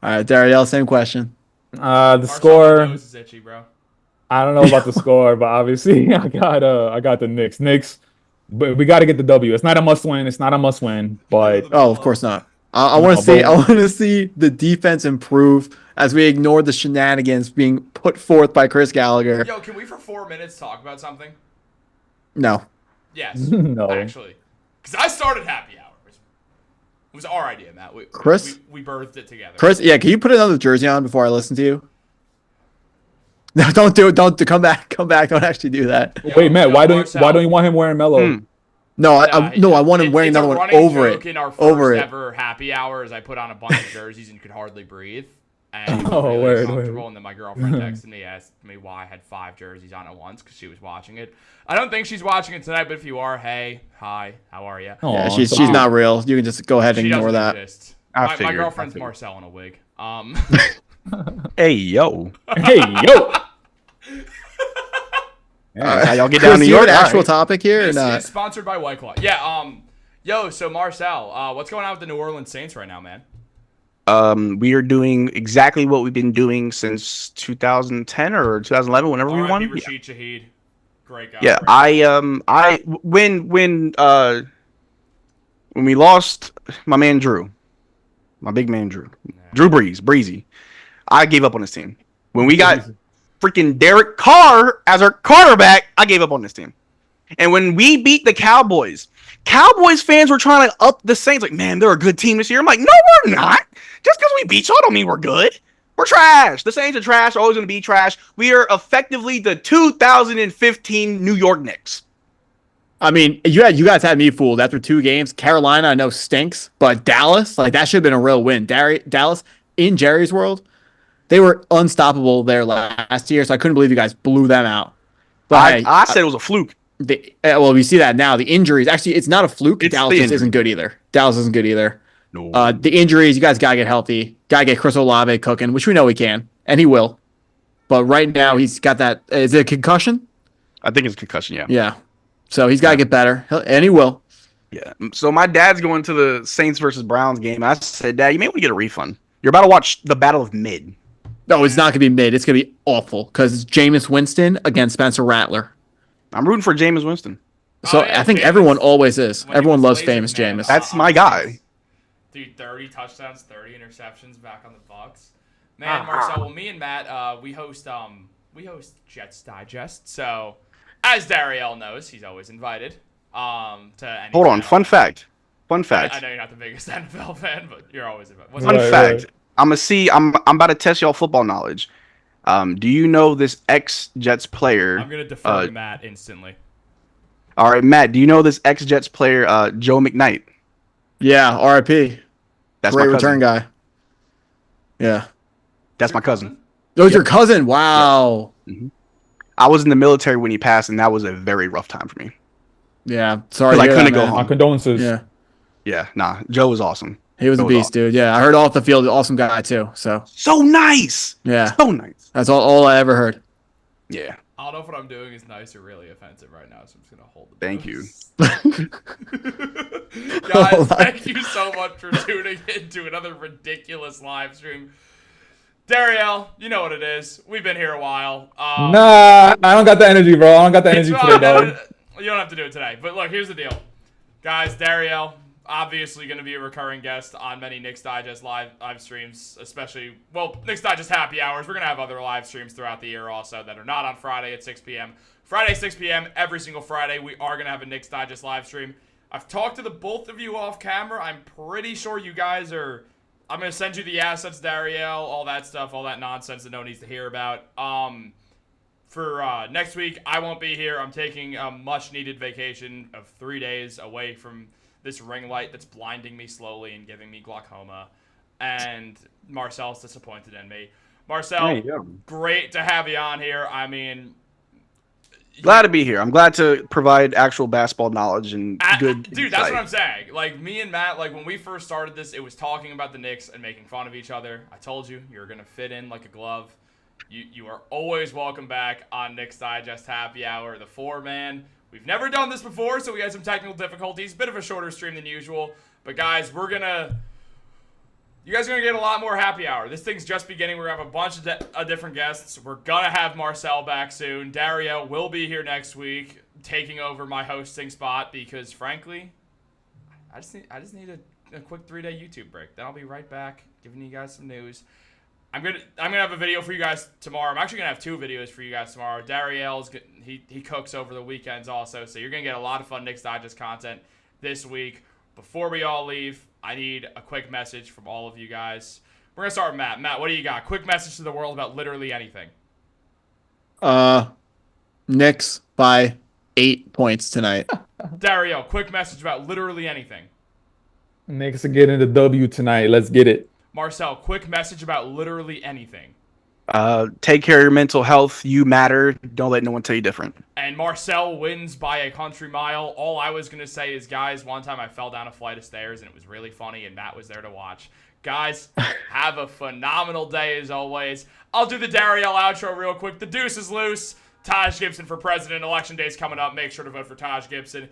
right, Dariel, same question. The Marcel, score. my nose is itchy, bro. I don't know about the score, but obviously I got the Knicks. But we got to get the W. It's not a must win. But Oh, of course not. I want to see the defense improve as we ignore the shenanigans being put forth by Chris Gallagher. Yo, can we for 4 minutes talk about something? No. Yes. No. Actually. Because I started Happy Hour. It was our idea, Matt. Chris? We birthed it together. Chris, yeah, can you put another jersey on before I listen to you? No, don't do it. Don't come back. Don't actually do that. Wait, Matt, why don't Marcel. you want him wearing Melo? No, I want him wearing it's another a one running over joke it. In our first Over it. ever Happy Hour, is I put on a bunch of jerseys and you could hardly breathe. And it was Oh, really word. uncomfortable. And then my girlfriend texted me, asked me why I had 5 jerseys on at once because she was watching it. I don't think she's watching it tonight, but if you are, hey, hi, how are you? Oh, Yeah, she's not real. You can just go ahead and She ignore doesn't that. exist. I My girlfriend's Marcel in a wig. Hey, yo. Hey, yo. How y'all get Chris, down to do you have York? an actual All right. topic here or This not? is sponsored by White Claw. Yeah, yo, so Marcel, what's going on with the New Orleans Saints right now, man? We are doing exactly what we've been doing since 2010 or 2011, whenever we won. Rashid Shaheed. Great guy. Yeah, when we lost my man Drew, my big man Drew Breezy, I gave up on this team. When we got freaking Derek Carr as our quarterback, I gave up on this team. And when we beat the Cowboys fans were trying to up the Saints, like, man, they're a good team this year. I'm like, no, we're not. Just because we beat y'all don't mean we're good. We're trash. The Saints are trash. Always going to be trash. We are effectively the 2015 New York Knicks. I mean, you guys had me fooled after 2 games. Carolina, I know, stinks, but Dallas, like, that should have been a real win. Dallas, in Jerry's world, they were unstoppable there last year, so I couldn't believe you guys blew them out. But I said it was a fluke. Well, we see that now. The injuries, actually, it's not a fluke. Dallas just isn't good either. No. The injuries, you guys got to get healthy. Got to get Chris Olave cooking, which we know he can, and he will. But right now, he's got that. Is it a concussion? I think it's concussion, yeah. Yeah. So he's got to get better, and he will. Yeah. So my dad's going to the Saints versus Browns game. I said, Dad, you may want to get a refund. You're about to watch the Battle of Mid. No, it's not going to be mid. It's going to be awful because it's Jameis Winston against Spencer Rattler. I'm rooting for Jameis Winston. So I think everyone always is. Everyone loves famous Jameis. That's my guy. Dude, 30 touchdowns, 30 interceptions back on the Bucks. Man, Marcel, well, me and Matt, we host Jets Digest. So, as Dariel knows, he's always invited. To any Hold on, channel. fun fact. I know you're not the biggest NFL fan, but you're always invited. What's Fun up? fact. I'm about to test y'all football knowledge. Do you know this ex-Jets player? I'm gonna defer to Matt instantly. All right, Matt. Do you know this ex-Jets player, Joe McKnight? Yeah, RIP. That's Great my cousin. return guy. Yeah. That's my cousin. That was your cousin? Wow. I was in the military when he passed, and that was a very rough time for me. Yeah. Sorry. I to hear couldn't that, go man. home. My condolences. Yeah. Yeah, nah. Joe was awesome. He was a beast, dude. Yeah. I heard off the field, awesome guy, too. So, So nice. yeah. So nice. That's all I ever heard. Yeah. I don't know if what I'm doing is nice or really offensive right now, so I'm just gonna hold it. Thank you. Guys, thank you so much for tuning in to another ridiculous live stream. Dariel, you know what it is. We've been here a while. Nah, I don't got the energy, bro. I don't got the energy today, dog. You don't have to do it today. But look, here's the deal. Guys, Dariel, obviously going to be a recurring guest on many Knicks Digest live streams, especially, Knicks Digest Happy Hours. We're going to have other live streams throughout the year also that are not on Friday at 6 p.m. Friday, 6 p.m. every single Friday, we are going to have a Knicks Digest live stream. I've talked to the both of you off camera. I'm pretty sure you guys are... I'm going to send you the assets, Dariel, all that stuff, all that nonsense that no one needs to hear about. For next week, I won't be here. I'm taking a much-needed vacation of 3 days away from this ring light that's blinding me slowly and giving me glaucoma. And Marcel's disappointed in me. Marcel, great to have you on here. I mean... Glad to be here. I'm glad to provide actual basketball knowledge and good Dude, insight. that's what I'm saying. Like, me and Matt, like, when we first started this, it was talking about the Knicks and making fun of each other. I told you, you're going to fit in like a glove. You are always welcome back on Knicks Digest Happy Hour, the 4-man. We've never done this before, so we had some technical difficulties. Bit of a shorter stream than usual. But, guys, you guys are going to get a lot more happy hour. This thing's just beginning. We're going to have a bunch of different guests. We're going to have Marcel back soon. Dario will be here next week, taking over my hosting spot because, frankly, I just need a quick 3-day YouTube break. Then I'll be right back giving you guys some news. I'm gonna have a video for you guys tomorrow. I'm actually gonna have 2 videos for you guys tomorrow. Dariel's he cooks over the weekends also, so you're gonna get a lot of fun Knicks Digest content this week. Before we all leave, I need a quick message from all of you guys. We're gonna start with Matt. Matt, what do you got? Quick message to the world about literally anything. Knicks by 8 points tonight. Dario, quick message about literally anything. Knicks are getting the W tonight. Let's get it. Marcel, quick message about literally anything. Take care of your mental health. You matter. Don't let no one tell you different. And Marcel wins by a country mile. All I was going to say is, guys, one time I fell down a flight of stairs, and it was really funny, and Matt was there to watch. Guys, have a phenomenal day as always. I'll do the Dariel outro real quick. The deuce is loose. Taj Gibson for president. Election day's coming up. Make sure to vote for Taj Gibson.